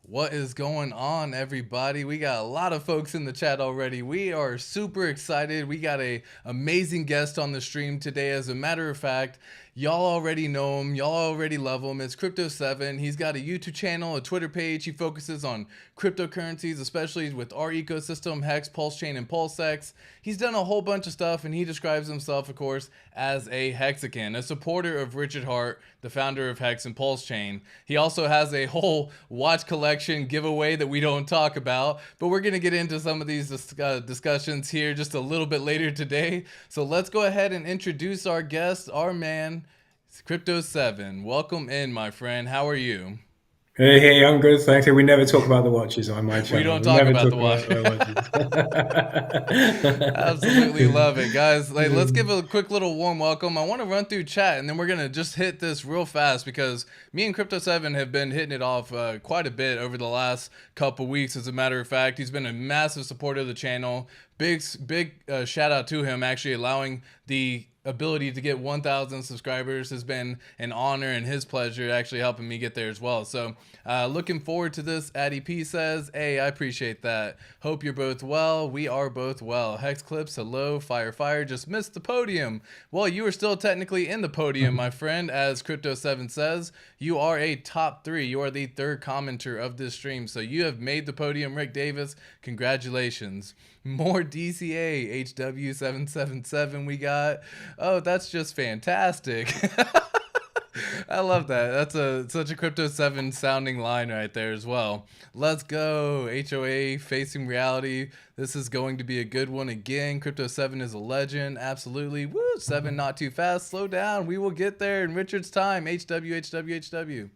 What is going on, everybody? We got a lot of folks in the chat already. We are super excited. We got a amazing guest on the stream today. As a matter of fact, y'all already know him. Y'all already love him. It's cryptoseven. He's got a YouTube channel, a Twitter page. He focuses on cryptocurrencies, especially with our ecosystem, Hex, PulseChain, and PulseX. He's done a whole bunch of stuff, and he describes himself, of course, as a Hexican, a supporter of Richard Hart, the founder of Hex and PulseChain. He also has a whole watch collection giveaway that we don't talk about, but we're going to get into some of these discussions here just a little bit later today. So let's go ahead and introduce our guest, our man, cryptoseven. Welcome in, my friend. How are you? Hey, I'm good, thanks. We never talk about the watches on my We channel. don't We talk never about talk the watch. about Absolutely the love it, guys. Like, let's give watches. a quick little warm welcome. I want to run through chat, and then we're gonna just hit this real fast because me and Crypto7 have been hitting it off quite a bit over the last couple weeks. As a matter of fact, he's been a massive supporter of the channel. Big shout out to him actually allowing the ability to get 1,000 subscribers has been an honor and his pleasure, actually helping me get there as well. So looking forward to this. Addy P says, hey, I appreciate that. Hope you're both well. We are both well. Hex Clips, hello. Fire just missed the podium. Well, you are still technically in the podium, my friend. As Crypto7 says, you are a top 3. You are the third commenter of this stream, so you have made the podium. Rick Davis, congratulations. More DCA HW777 we got. Oh, that's just fantastic. I love that. That's such a Crypto7 sounding line right there as well. Let's go. HOA facing reality. This is going to be a good one again. Crypto7 is a legend. Absolutely. Woo, 7 not too fast. Slow down. We will get there in Richard's time. HW.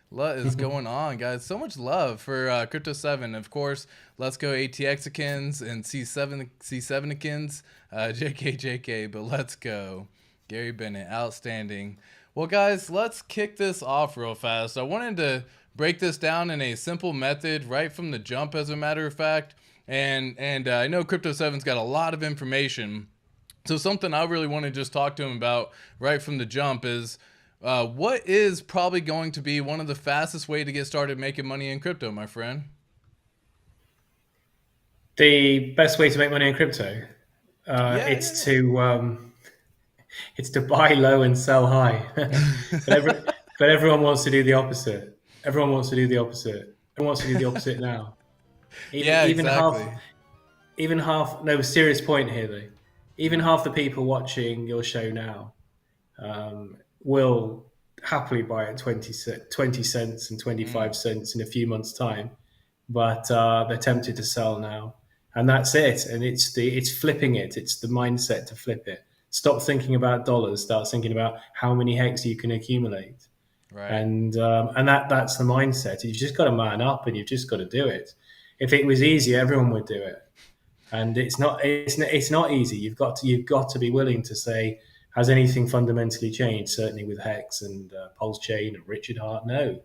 What is going on, guys? So much love for Crypto7. Of course, let's go ATXicans and C7icans. JK. But let's go. Gary Bennett, outstanding. Well, guys, let's kick this off real fast. I wanted to break this down in a simple method right from the jump, as a matter of fact. And I know Crypto7's got a lot of information. So something I really want to just talk to him about right from the jump is what is probably going to be one of the fastest way to get started making money in crypto, my friend? The best way to make money in crypto, uh, Yeah, it's to um, it's to buy low and sell high. but yeah. every, but everyone wants to do the opposite. Everyone wants to do the opposite. Everyone wants to do the opposite now. Even Yeah, even half exactly. even half. No, serious point here though. Even half the people watching your show now will happily buy at 20 cents and 25 Mm, cents in a few months' time, but they're tempted to sell now. And that's it. And it's flipping it. It's the mindset to flip it. Stop thinking about dollars. Start thinking about how many hex you can accumulate. right. And that's the mindset. You've just got to man up, and you've just got to do it. If it was easy, everyone would do it, and it's not easy. You've got to be willing to say, has anything fundamentally changed? Certainly with Hex and Pulse Chain and Richard Hart, no.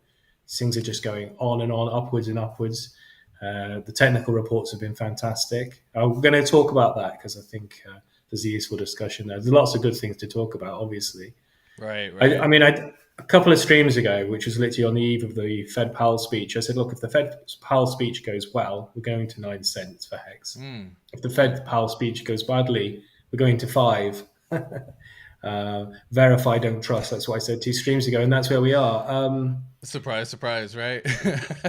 Things are just going on and on, upwards and upwards. The technical reports have been fantastic. I'm going to talk about that because I think there's a useful discussion there. There's lots of good things to talk about, obviously. Right, I, right. I mean, a couple of streams ago, which was literally on the eve of the Fed Powell speech, I said, look, if the Fed Powell speech goes well, we're going to 9 cents for Hex. Mm, If the mm. Fed Powell speech goes badly, we're going to five. Verify, don't trust. That's what I said 2 streams ago, and that's where we are. Surprise, surprise, right?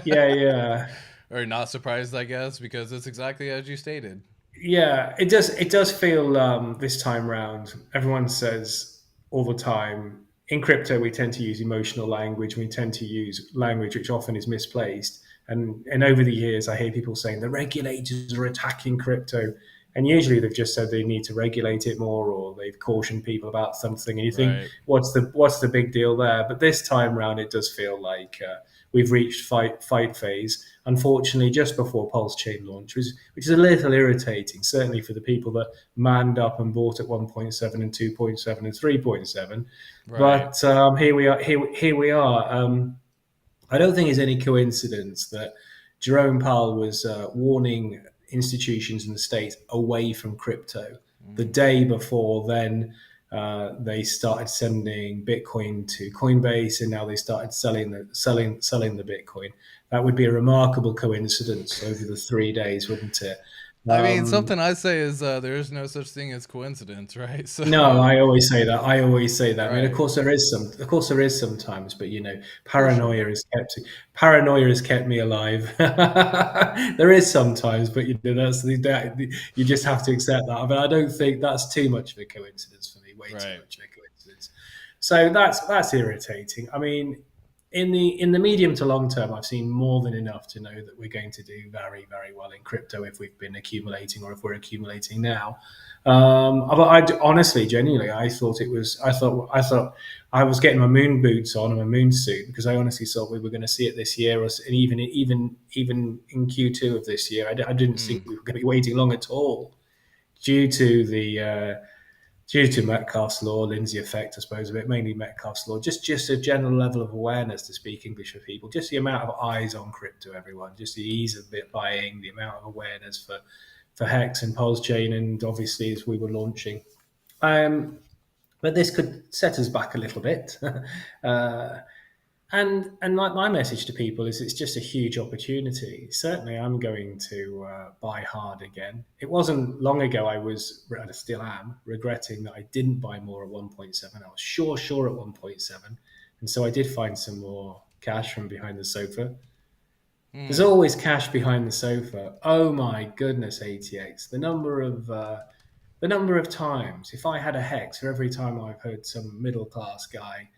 Yeah, yeah, Or not surprised, I guess, because it's exactly as you stated. yeah. It does feel this time round. Everyone says all the time in crypto we tend to use emotional language. We tend to use language which often is misplaced. And over the years, I hear people saying the regulators are attacking crypto, and usually they've just said they need to regulate it more, or they've cautioned people about something. And you think, Right. what's the big deal there? But this time round, it does feel like we've reached fight phase. Unfortunately, just before Pulse Chain launch, which is a little irritating, certainly for the people that manned up and bought at 1.7 and 2.7 and 3.7. Right. But here we are. Here we are. I don't think it's any coincidence that Jerome Powell was warning institutions in the states away from crypto the Mm, day before then. They started sending Bitcoin to Coinbase, and now they started selling the Bitcoin. That would be a remarkable coincidence over the 3 days, wouldn't it? I mean, Um, something I say is there is no such thing as coincidence, right? So, No, I always say that. I always say that. I mean, of right, course there is some. Of course there is sometimes, but for sure. paranoia has kept me alive. There is sometimes, but you just have to accept that. But I don't think that's too much of a coincidence for me. Way too Right. much of a coincidence. So that's irritating. I mean, in the medium to long term, I've seen more than enough to know that we're going to do very, very well in crypto if we've been accumulating or if we're accumulating now. But honestly, genuinely, I thought I was getting my moon boots on and my moon suit because I honestly thought we were going to see it this year, and even in Q2 of this year, I didn't think Mm. we were going to be waiting long at all due to Metcalfe's law, Lindsay effect, I suppose, a bit mainly Metcalfe's law, just a general level of awareness to speak English for people, just the amount of eyes on crypto, everyone, just the ease of bit buying, the amount of awareness for Hex and PulseChain, and obviously as we were launching. Um, but this could set us back a little bit. uh, and like my message to people is it's just a huge opportunity. Certainly, I'm going to buy hard again. It wasn't long ago and I still am, regretting that I didn't buy more at 1.7. I was sure at 1.7. And so I did find some more cash from behind the sofa. There's Mm. always cash behind the sofa. Oh my goodness, ATX. The number of times, if I had a hex for every time I've heard some middle class guy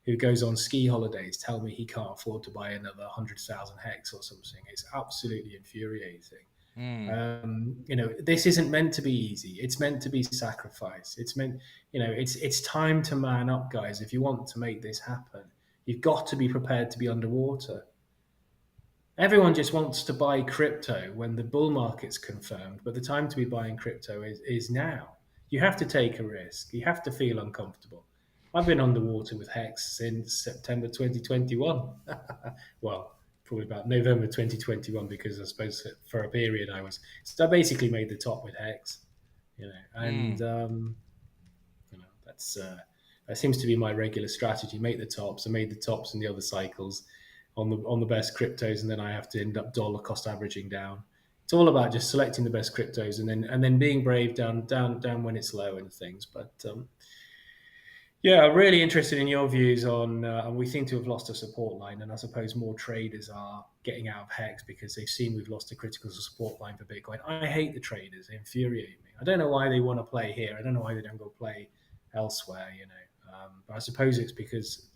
who goes on ski holidays tell me he can't afford to buy another 100,000 hex or something, it's absolutely infuriating. Mm. This isn't meant to be easy. It's meant to be sacrifice. It's time to man up, guys. If you want to make this happen, you've got to be prepared to be underwater. Everyone just wants to buy crypto when the bull market's confirmed, but the time to be buying crypto is now. You have to take a risk. You have to feel uncomfortable. I've been underwater with Hex since September 2021. Well, probably about November 2021, because I suppose for a period I was. So I basically made the top with Hex, and Mm. that seems to be my regular strategy. Make the tops. I made the tops in the other cycles on the best cryptos, and then I have to end up dollar cost averaging down. It's all about just selecting the best cryptos and then being brave down when it's low and things. But yeah, I'm really interested in your views on. And we seem to have lost a support line, and I suppose more traders are getting out of Hex because they've seen we've lost a critical support line for Bitcoin. I hate the traders; they infuriate me. I don't know why they want to play here. I don't know why they don't go play elsewhere. But I suppose it's because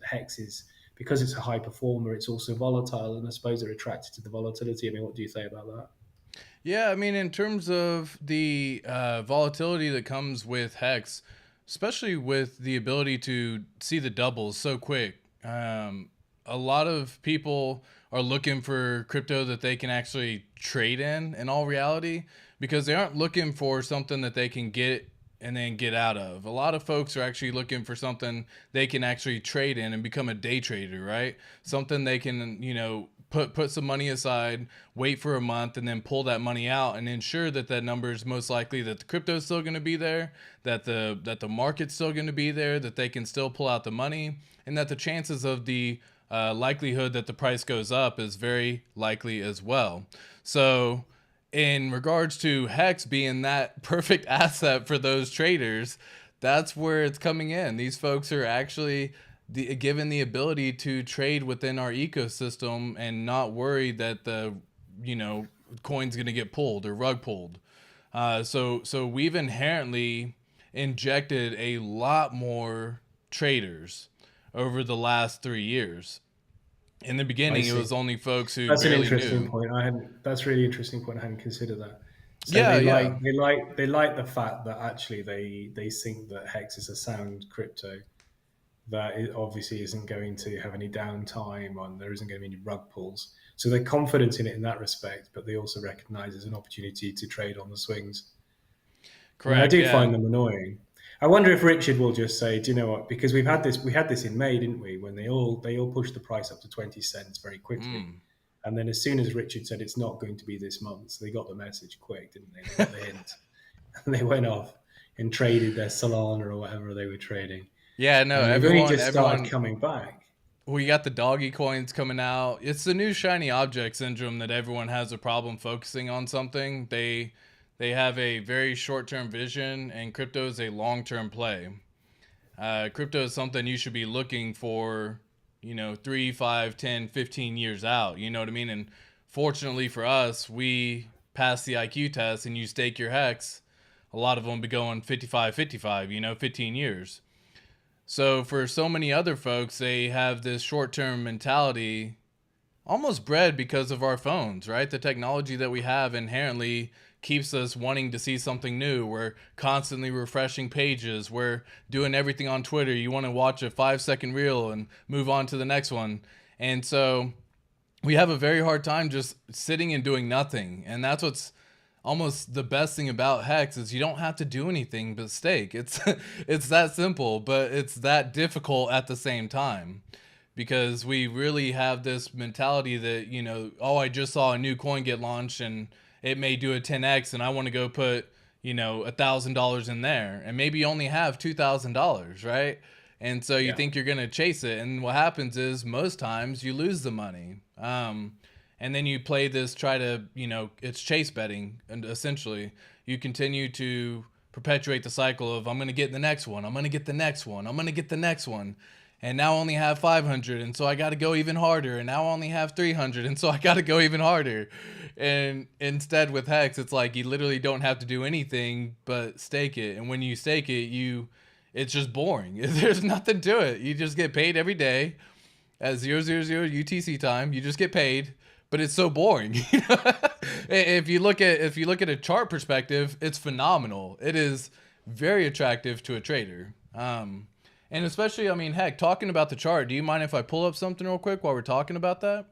it's a high performer. It's also volatile, and I suppose they're attracted to the volatility. I mean, what do you say about that? Yeah, I mean, in terms of the volatility that comes with Hex, especially with the ability to see the doubles so quick, a lot of people are looking for crypto that they can actually trade in all reality, because they aren't looking for something that they can get and then get out of. A lot of folks are actually looking for something they can actually trade in and become a day trader, right? Something they can, put some money aside, wait for a month, and then pull that money out and ensure that that number is most likely that the crypto is still going to be there, that the market's still going to be there, that they can still pull out the money, and that the chances of the likelihood that the price goes up is very likely as well. So, in regards to Hex being that perfect asset for those traders, that's where it's coming in. These folks are actually given the ability to trade within our ecosystem and not worry that the you know coin's going to get pulled or rug pulled. So we've inherently injected a lot more traders over the last 3 years. In the I beginning, it see. was only folks who That's an barely interesting knew. point. That's a really interesting point. I hadn't considered that. So Yeah, yeah. they like the fact that actually they think that Hex is a sound crypto that it obviously isn't going to have any downtime and there isn't going to be any rug pulls. So they're confident in it in that respect, but they also recognise there's an opportunity to trade on the swings. I mean, I Correct. do Yeah. find them annoying. I wonder if Richard will just say, "Do you know what? Because we had this in May, didn't we? When they all pushed the price up to 20 cents very quickly, Mm. and then as soon as Richard said it's not going to be this month, so they got the message quick, didn't they? They got the hint, and they went off. and traded their Solana or whatever they were trading. Yeah, no, And they've only everyone, just started everyone. coming back. We got the doggy coins coming out. It's the new shiny object syndrome that everyone has a problem focusing on something. They have a very short term vision, and crypto is a long term play. Crypto is something you should be looking for, 3, 5, 10, 15 years out. You know what I mean? And fortunately for us, we pass the IQ test and you stake your hex. A lot of them be going 55, 55, 15 years. So for so many other folks, they have this short term mentality almost bred because of our phones, right? The technology that we have inherently keeps us wanting to see something new. We're constantly refreshing pages. We're doing everything on Twitter. You want to watch a 5-second reel and move on to the next one. And so we have a very hard time just sitting and doing nothing. And that's what's almost the best thing about Hex is you don't have to do anything but stake. It's it's that simple, but it's that difficult at the same time. Because we really have this mentality that, oh, I just saw a new coin get launched and it may do a 10x and I want to go put, $1,000 in there. And maybe you only have $2,000, right? And so you think you're going to chase it. And what happens is most times you lose the money. And then you play this, try to, it's chase betting. And essentially you continue to perpetuate the cycle of I'm going to get the next one. I'm going to get the next one. I'm going to get the next one. And now I only have 500, and so I got to go even harder. And now I only have 300, and so I got to go even harder. And instead with Hex, it's like you literally don't have to do anything but stake it. And when you stake it, it's just boring. There's nothing to it. You just get paid every day at 000 UTC time. You just get paid, but it's so boring. If you look at a chart perspective, it's phenomenal. It is very attractive to a trader. And especially, heck, talking about the chart, do you mind if I pull up something real quick while we're talking about that?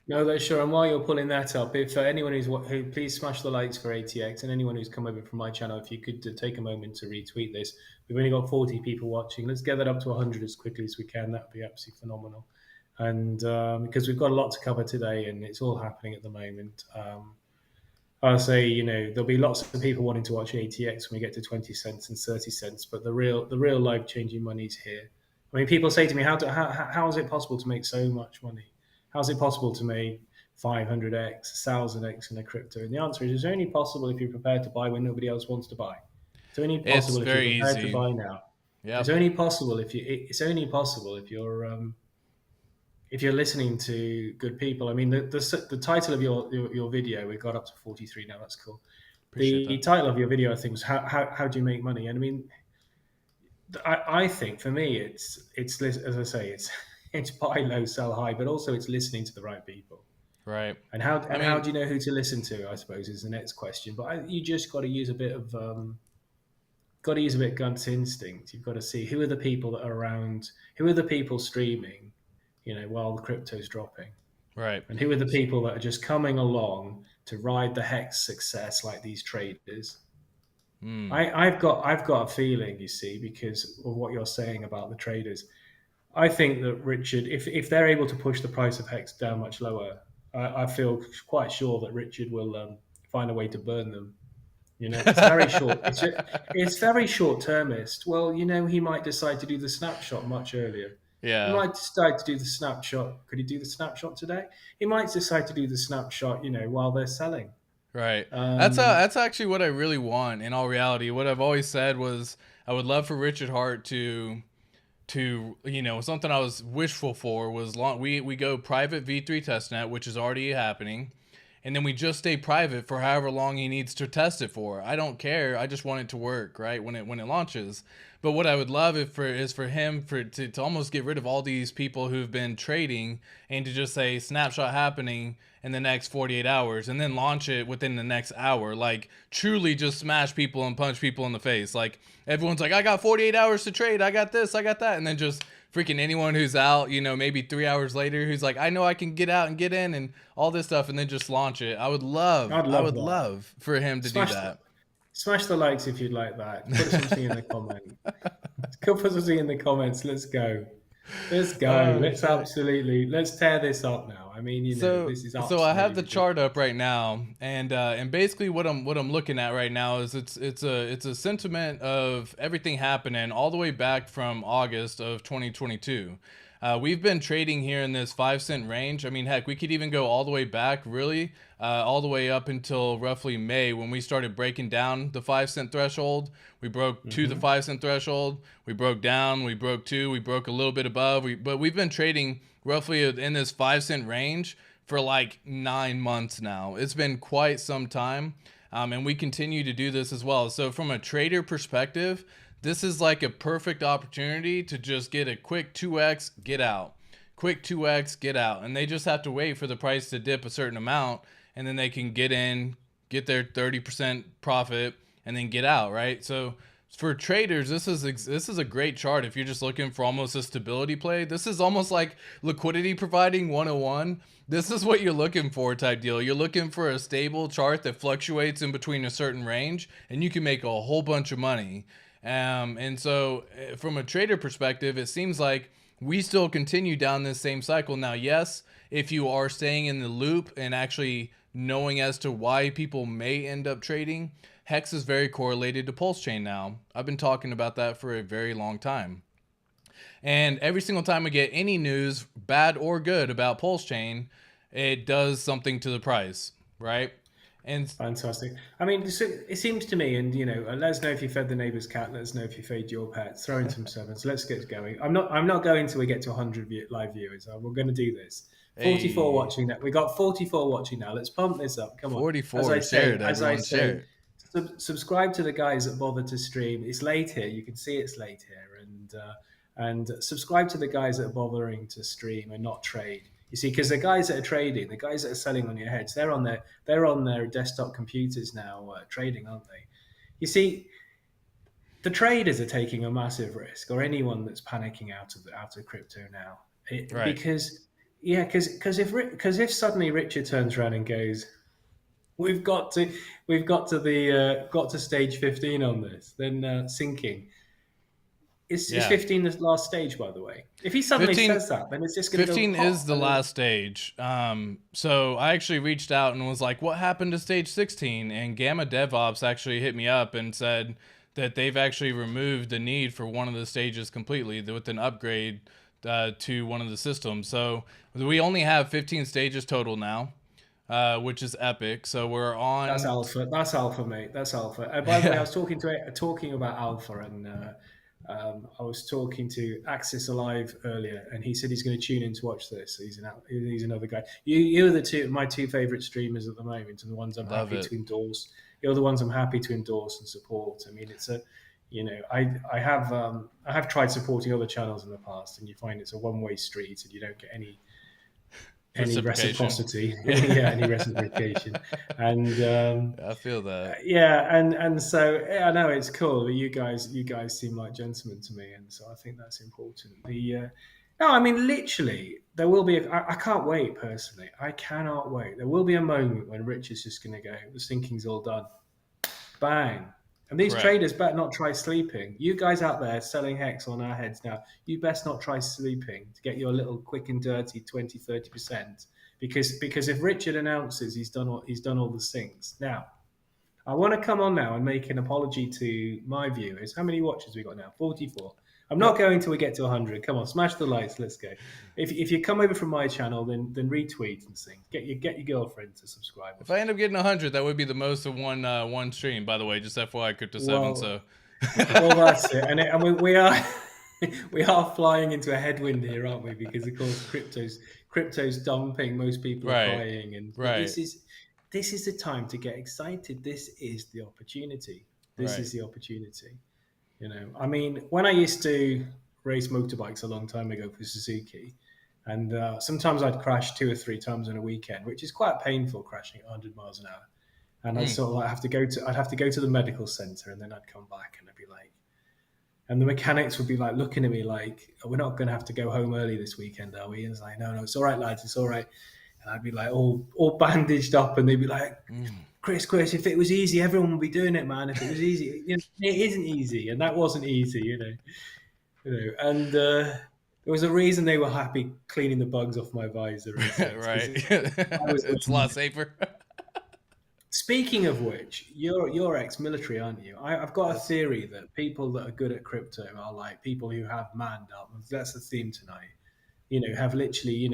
No, that's sure. And while you're pulling that up, if anyone who please smash the likes for ATX, and anyone who's come over from my channel, if you could take a moment to retweet this. We've only got 40 people watching. Let's get that up to 100 as quickly as we can. That would be absolutely phenomenal. And because we've got a lot to cover today, and it's all happening at the moment. I'll say, there'll be lots of people wanting to watch ATX when we get to 20 cents and 30 cents, but the real life-changing money's here. People say to me, how is it possible to make so much money? How is it possible to make 500x, 1,000x in a crypto? And the answer is, it's only possible if you're prepared to buy when nobody else wants to buy. It's only possible if you're prepared to buy now. Yep. It's only possible if you're listening to good people. The title of your video, we got up to 43 now. That's cool. The title of your video, I think, was how do you make money? And I think for me, it's as I say, it's buy low, sell high, but also it's listening to the right people. Right. And how do you know who to listen to? I suppose is the next question. But you just got to use a bit of gut instinct. You've got to see who are the people that are around, who are the people streaming, while the crypto's dropping. Right. And who are the people that are just coming along to ride the Hex success like these traders? I've got a feeling, you see, because of what you're saying about the traders. I think that Richard, if they're able to push the price of Hex down much lower, I feel quite sure that Richard will find a way to burn them. It's very short. It's very short-termist. Well, he might decide to do the snapshot much earlier. Yeah. He might decide to do the snapshot. Could he do the snapshot today? He might decide to do the snapshot, while they're selling. Right. That's actually what I really want. In all reality, what I've always said was I would love for Richard Hart to something I was wishful for was we go private V3 testnet, which is already happening. And then we just stay private for however long he needs to test it for. I don't care. I just want it to work, right, when it launches. But what I would love is for him to almost get rid of all these people who've been trading and to just say snapshot happening in the next 48 hours and then launch it within the next hour. Like truly just smash people and punch people in the face. Like everyone's like, I got 48 hours to trade. I got this, I got that. And then just freaking anyone who's out, maybe 3 hours later, who's like, I know I can get out and get in and all this stuff, and then just launch it. I would love for him to do that. Smash the likes if you'd like that. Put something in the comment. Put something in the comments. Let's go. Let's go. Oh shit. Let's tear this up now. I mean, So this is so I have absolutely the chart ridiculous. up right now, and basically what I'm looking at right now is it's a sentiment of everything happening all the way back from August of 2022. We've been trading here in this 5 cent range. I mean, heck, we could even go all the way back, really, all the way up until roughly May when we started breaking down the 5 cent threshold. We broke to the Hmm. 5 cent threshold. We broke down. We broke two. We broke a little bit above. But we've been trading roughly in this 5 cent range for like 9 months now. It's been quite some time. And we continue to do this as well. So, from a trader perspective, this is like a perfect opportunity to just get a quick 2x, get out. Quick 2x, get out. And they just have to wait for the price to dip a certain amount, and then they can get in, get their 30% profit, and then get out, right? So, for traders, this is a great chart if you're just looking for almost a stability play. This is almost like liquidity providing 101. This is what you're looking for type deal. You're looking for a stable chart that fluctuates in between a certain range, and you can make a whole bunch of money. And so, from a trader perspective, it seems like we still continue down this same cycle. Now, yes, if you are staying in the loop and actually knowing as to why people may end up trading, Hex is very correlated to PulseChain now. I've been talking about that for a very long time. And every single time we get any news, bad or good, about PulseChain, it does something to the price, right? And Fantastic. I mean, it seems to me, and let us know if you fed the neighbour's cat. Let us know if you fed your pet. Throw in some sevens. Let's get going. I'm not going till we get to 100 live viewers. We're going to do this. 44 hey, watching now. We got 44 watching now. Let's pump this up. Come on. 44, share it, As I everyone, share say, it. subscribe to the guys that bother to stream. It's late here. You can see it's late here, and subscribe to the guys that are bothering to stream and not trade. You see, because the guys that are trading, the guys that are selling on your heads, they're on their desktop computers now trading, aren't they? You see, the traders are taking a massive risk, or anyone that's panicking out of crypto now, Right. because yeah, because if suddenly Richard turns around and goes, we've got to got to stage 15 on this, then sinking. Is Yeah. 15 the last stage, by the way? If he suddenly 15, says that, then it's just going to go 15 is pop. the And then, last stage. So I actually reached out and was like, what happened to stage 16? And Gamma DevOps actually hit me up and said that they've actually removed the need for one of the stages completely with an upgrade to one of the systems. So we only have 15 stages total now, which is epic. So we're that's on. alpha. That's alpha, mate. That's alpha. By the way, I Yeah. was talking about alpha, and I was talking to Axis Alive earlier, and he said he's going to tune in to watch this. He's another guy. You're my two favorite streamers at the moment, and the ones I'm Love happy it. to endorse. You're the ones I'm happy to endorse and support. I mean, it's a I have tried supporting other channels in the past, and you find it's a one-way street, and you don't get any Reciprocation. reciprocity, Yeah. yeah, any reciprocation, and I feel that. yeah, and so yeah, I know it's cool. You guys seem like gentlemen to me, and so I think that's important. No, I mean literally, there will be. I can't wait personally. I cannot wait. There will be a moment when Rich is just going to go. The sinking's all done. Bang. And these Correct. traders better not try sleeping. You guys out there selling hex on our heads now, you best not try sleeping to get your little quick and dirty 20, 30%. Because if Richard announces he's done all the things. Now, I want to come on now and make an apology to my viewers. How many watches we got now? 44. I'm not Yep. going till we get to 100. Come on, smash the lights. Let's go. If you come over from my channel, then retweet and things. Get your girlfriend to subscribe or If I end something. up getting 100, that would be the most of one stream. By the way, just FYI, cryptoseven. Well, So, well, that's it. And we are we are flying into a headwind here, aren't we? Because of course, crypto's dumping. Most people are right, buying, but right, this is the time to get excited. This is the opportunity. This right. is the opportunity. I mean, when I used to race motorbikes a long time ago for Suzuki, and sometimes I'd crash 2 or 3 times on a weekend, which is quite painful, crashing at 100 miles an hour. And I'd Mm. sort of like I'd have to go to the medical center, and then I'd come back, and I'd be like, and the mechanics would be like looking at me like, "We're not going to have to go home early this weekend, are we?" And it's like, "No, no, it's all right, lads, it's all right." And I'd be like all bandaged up, and they'd be like, Mm. Chris, if it was easy, everyone would be doing it, man. If it was easy, it isn't easy, and that wasn't easy. And There was a reason they were happy cleaning the bugs off my visor and things because Right. I was. It's a lot safer. Speaking of which, you're ex-military, aren't you? I've got a Yes. theory that people that are good at crypto are like people who have manned up. That's the theme tonight. Have literally,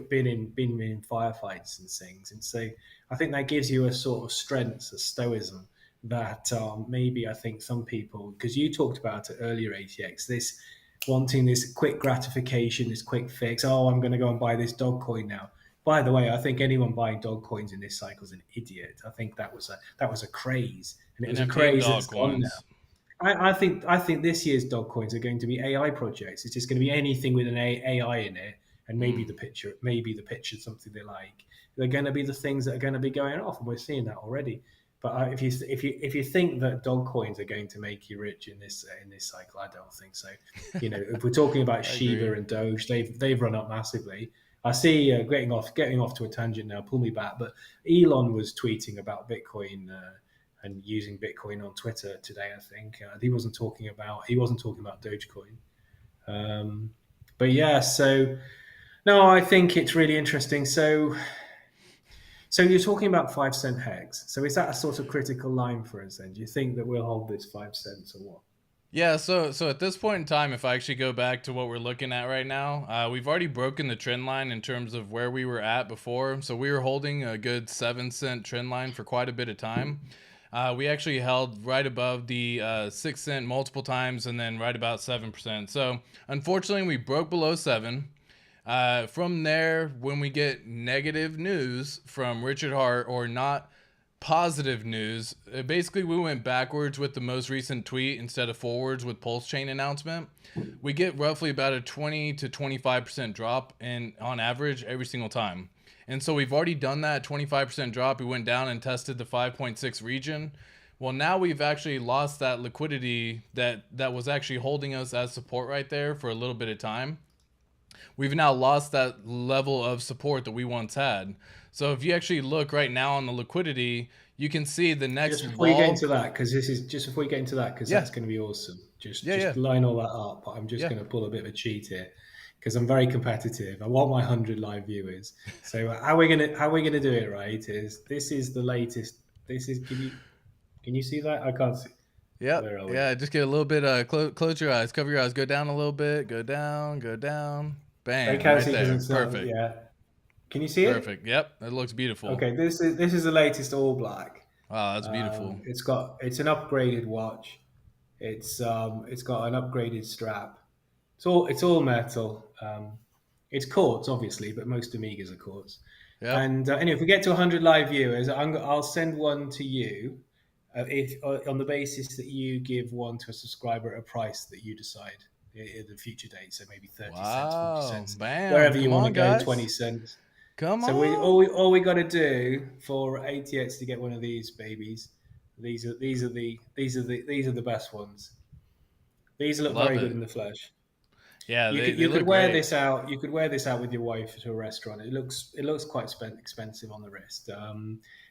been in firefights and things, and so I think that gives you a sort of strength, a stoicism that maybe I think some people, because you talked about it earlier, ATX, this wanting this quick gratification, this quick fix. Oh, I'm going to go and buy this dog coin now. By the way, I think anyone buying dog coins in this cycle is an idiot. I think that was a craze, and it was a NFT craze that's dog gone now. coins. I think this year's dog coins are going to be AI projects. It's just going to be anything with an AI in it, and maybe Mm. the picture something they like. They're going to be the things that are going to be going off, and we're seeing that already. But if you think that dog coins are going to make you rich in this cycle, I don't think so. If we're talking about I Shiba agree. and Doge, they've run up massively. I see getting off to a tangent now. Pull me back, but Elon was tweeting about Bitcoin. And using Bitcoin on Twitter today. I think he wasn't talking about Dogecoin. But yeah, so no, I think it's really interesting. So you're talking about 5 cent hex. So is that a sort of critical line for us? Then do you think that we'll hold this 5 cents or what? Yeah, so at this point in time, if I actually go back to what we're looking at right now, we've already broken the trend line in terms of where we were at before. So we were holding a good 7 cent trend line for quite a bit of time. We actually held right above the 6 cent multiple times, and then right about 7%. So unfortunately, we broke below 7. From there, when we get negative news from Richard Hart or not positive news, basically we went backwards with the most recent tweet instead of forwards with PulseChain announcement. We get roughly about a 20 to 25% drop in on average every single time. And so we've already done that 25% drop. We went down and tested the 5.6 region. Well, now we've actually lost that liquidity that was actually holding us as support right there for a little bit of time. We've now lost that level of support that we once had. So if you actually look right now on the liquidity, you can see the next Just before you get wall. into that, because Yeah, that's going to be awesome. Just yeah, yeah, just line all that up. I'm just yeah. going to pull a bit of a cheat here because I'm very competitive. I want my 100 live viewers. So how we're gonna do it right is this is the latest. This is can you see that? I can't see. Yep. Where are we? Yeah, just get a little bit close your eyes, cover your eyes, go down a little bit, go down, go down. I Bam, can't right see because there. it's not. Perfect. Yeah. Can you see it? Perfect. Yep, that looks beautiful. Okay. This is the latest all black. Wow, that's beautiful. It's an upgraded watch. It's got an upgraded strap. It's all metal. It's quartz, obviously, but most Amigas are quartz. Yep. And anyway, if we get to 100 live viewers, I'll send one to you, if on the basis that you give one to a subscriber at a price that you decide at the future date. So maybe 30 cents, 40 Wow. cents, Bam. wherever you Come want to on, go, 20 guys. cents. Come So all we on. all we got to do for ATX to get one of these babies, these are the best ones. These look Love very good it. in the flesh. Yeah, You they, could they you could look wear great. this out. You could wear this out with your wife to a restaurant. It looks quite expensive on the wrist.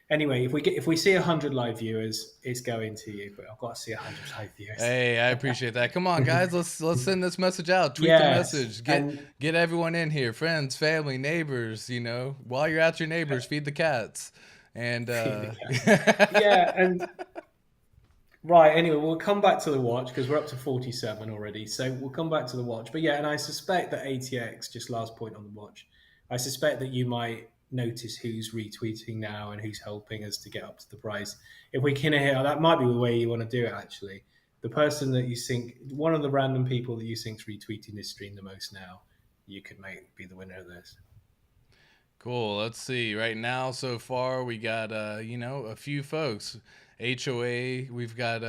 Anyway, if we see 100 live viewers, it's going to you. But I've got to see 100 live viewers. Hey, I appreciate that. Come on, guys, let's send this message out. Tweet the Yes, message. Get and get everyone in here, friends, family, neighbors. While you're at your neighbors, feed the cats. And feed the cats. Yeah, and right. Anyway, we'll come back to the watch because we're up to 47 already. So we'll come back to the watch. But yeah, and I suspect that ATX, just last point on the watch, I suspect that you might notice who's retweeting now and who's helping us to get up to the price. If we can hear, that might be the way you want to do it, actually. The person that you think, one of the random people that you think's retweeting this stream the most now, you could be the winner of this. cool. Let's see. Right now, so far, we got a few folks. HOA, we've got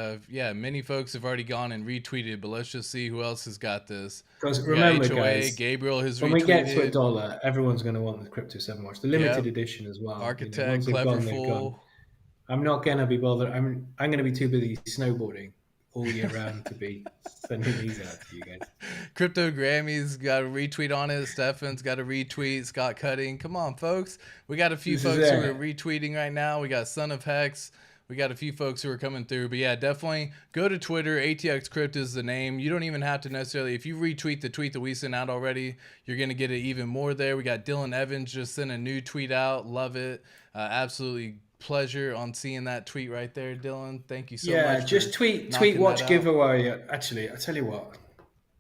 many folks have already gone and retweeted, but let's just see who else has got this. Because We got remember, HOA, guys, Gabriel has when we get to a retweeted. dollar, everyone's going to want the Crypto7 watch, the limited Yep. edition as well. Architect, Once they've Clever gone, they've gone. Fool. I'm not going to be bothered. I'm going to be too busy snowboarding all year round to be sending these out to you guys. Crypto Grammy's got a retweet on it. Stefan's got a retweet. Scott Cutting. Come on, folks. We got a few This is folks who are it. retweeting right now. We got Son of Hex. We got a few folks who are coming through. But yeah, definitely go to Twitter. ATX Crypt is the name. You don't even have to necessarily, if you retweet the tweet that we sent out already, you're going to get it even more there. We got Dylan Evans just sent a new tweet out. Love it. Absolutely pleasure on seeing that tweet right there, Dylan. Thank you so much. Yeah, just tweet watch giveaway. Actually, I tell you what,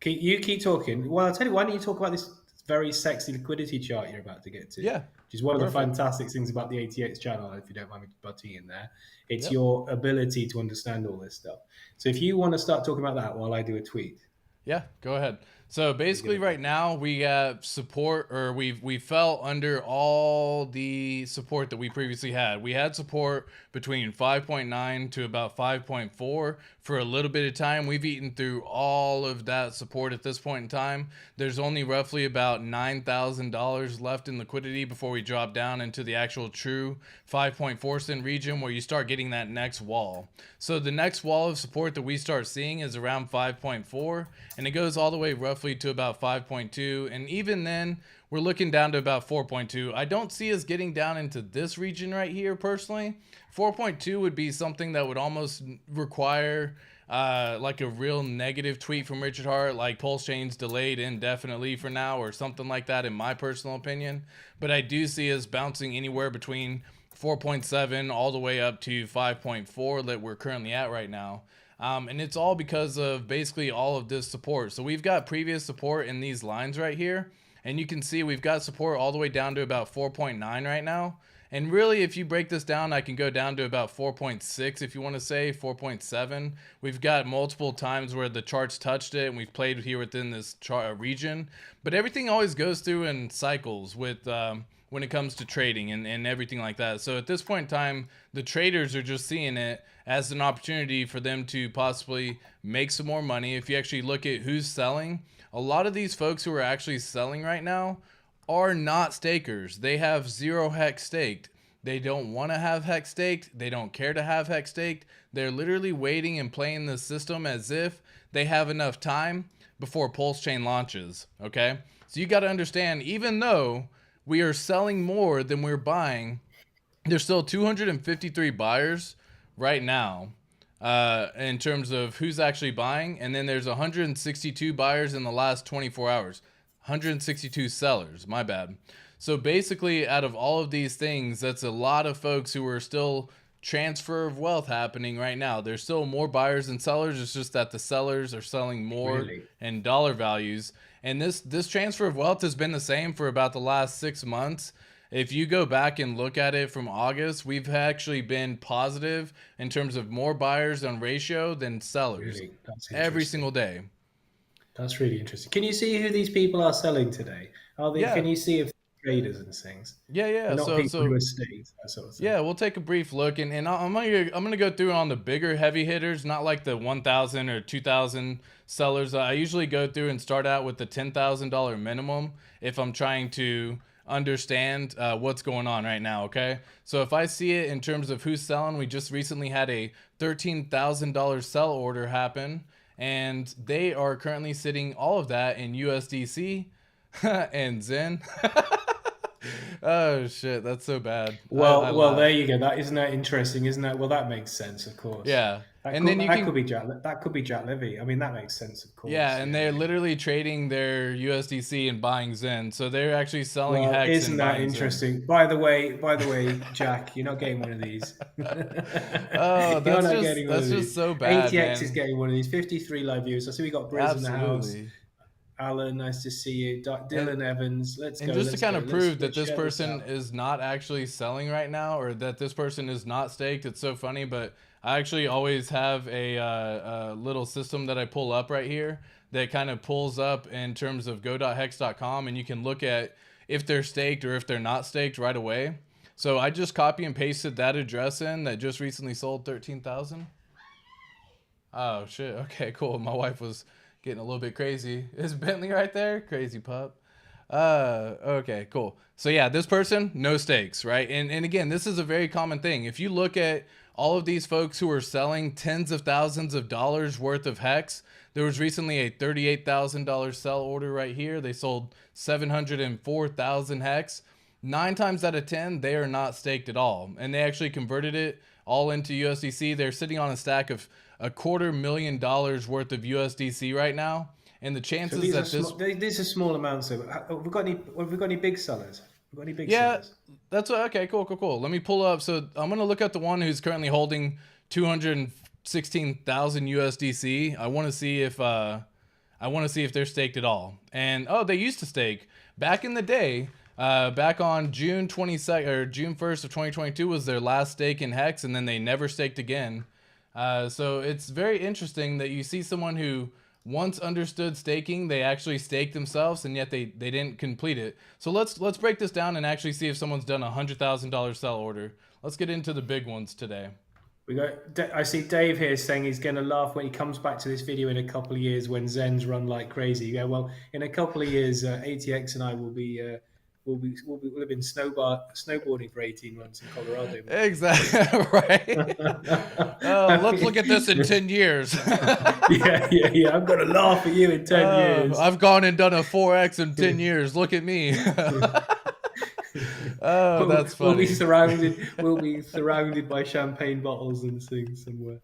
keep talking. Well, I'll tell you, why don't you talk about this very sexy liquidity chart you're about to get to? Yeah, which is one of the fantastic things about the ATX channel. If you don't mind me butting in there, it's your ability to understand all this stuff. So if you want to start talking about that while I do a tweet. Yeah, go ahead. So basically right now we got support, or we fell under all the support that we previously had. We had support between 5.9 to about 5.4 for a little bit of time. We've eaten through all of that support at this point in time. There's only roughly about $9,000 left in liquidity before we drop down into the actual true 5.4 cent region where you start getting that next wall. So the next wall of support that we start seeing is around 5.4, and it goes all the way roughly to about 5.2, and even then we're looking down to about 4.2. I don't see us getting down into this region right here personally. 4.2 would be something that would almost require like a real negative tweet from Richard Hart, like PulseChain's delayed indefinitely for now or something like that, in my personal opinion. But I do see us bouncing anywhere between 4.7 all the way up to 5.4 that we're currently at right now. And it's all because of basically all of this support. So we've got previous support in these lines right here. And you can see we've got support all the way down to about 4.9 right now. And really, if you break this down, I can go down to about 4.6 if you want to say, 4.7. We've got multiple times where the charts touched it, and we've played here within this chart region. But everything always goes through in cycles with when it comes to trading and everything like that. So at this point in time, the traders are just seeing it as an opportunity for them to possibly make some more money. If you actually look at who's selling, a lot of these folks who are actually selling right now are not stakers. They have 0 hex staked. They don't want to have hex staked. They don't care to have hex staked. They're literally waiting and playing the system as if they have enough time before PulseChain launches. Okay? So you got to understand, even though we are selling more than we're buying, there's still 253 buyers right now in terms of who's actually buying. And then there's 162 buyers in the last 24 hours. 162 sellers, my bad. So basically, out of all of these things, that's a lot of folks who are still transfer of wealth happening right now. There's still more buyers than sellers. It's just that the sellers are selling more in dollar values. And this transfer of wealth has been the same for about the last 6 months. If you go back and look at it from August, we've actually been positive in terms of more buyers on ratio than sellers every single day. That's really interesting. Can you see who these people are selling today? Are they? Yeah. Can you see if traders and things? Yeah. They're not people who are staked, that sort of thing. Yeah, we'll take a brief look, and I'm gonna go through on the bigger heavy hitters, not like the 1,000 or 2,000 sellers. I usually go through and start out with the $10,000 minimum if I'm trying to understand what's going on right now. Okay, so if I see it in terms of who's selling, we just recently had a $13,000 sell order happen, and they are currently sitting all of that in USDC and Zen. Oh shit, that's so bad. Well, there you go. That isn't that interesting, isn't that? Well, that makes sense, of course. Yeah, that could be Jack Levy. I mean, that makes sense, of course. Yeah, and they're literally trading their USDC and buying Zen, so they're actually selling Hex. Isn't that interesting? Zen. By the way, Jack, you're not getting one of these. Oh, that's just so bad. ATX is getting one of these. 53 live views. I see we got Briz in the house. Alan, nice to see you. Dylan Evans, let's go. And just to kind of prove that this person is not actually selling right now, or that this person is not staked, it's so funny, but I actually always have a little system that I pull up right here that kind of pulls up in terms of go.hex.com, and you can look at if they're staked or if they're not staked right away. So I just copy and pasted that address in that just recently sold 13,000. Oh, shit. Okay, cool. My wife was getting a little bit crazy. Is Bentley right there? Crazy pup. Okay, cool. So yeah, this person, no stakes, right? And again, this is a very common thing. If you look at all of these folks who are selling tens of thousands of dollars worth of Hex, there was recently a $38,000 sell order right here. They sold 704,000 Hex. 9 times out of 10, they are not staked at all. And they actually converted it all into USDC. They're sitting on a stack of $250,000 worth of USDC right now. And the chances that these are small amounts of. Have we got any big sellers? Have we got any big yeah, sellers? that's okay. Cool. Let me pull up. So I'm gonna look at the one who's currently holding 216,000 USDC. I want to see if they're staked at all. And they used to stake back in the day. Back on June 22nd or June 1st of 2022 was their last stake in Hex, and then they never staked again. So it's very interesting that you see someone who once understood staking, they actually staked themselves, and yet they didn't complete it. So let's break this down and actually see if someone's done $100,000 sell order. Let's get into the big ones today. I see Dave here saying he's going to laugh when he comes back to this video in a couple of years when Zens run like crazy. Yeah, well, in a couple of years, ATX and I will have been snowboarding for 18 months in Colorado. Exactly right. Let's look at this in 10 years. yeah. I'm gonna laugh at you in 10 years. I've gone and done a 4x in 10 years. Look at me. That's funny. We'll be surrounded by champagne bottles and things somewhere.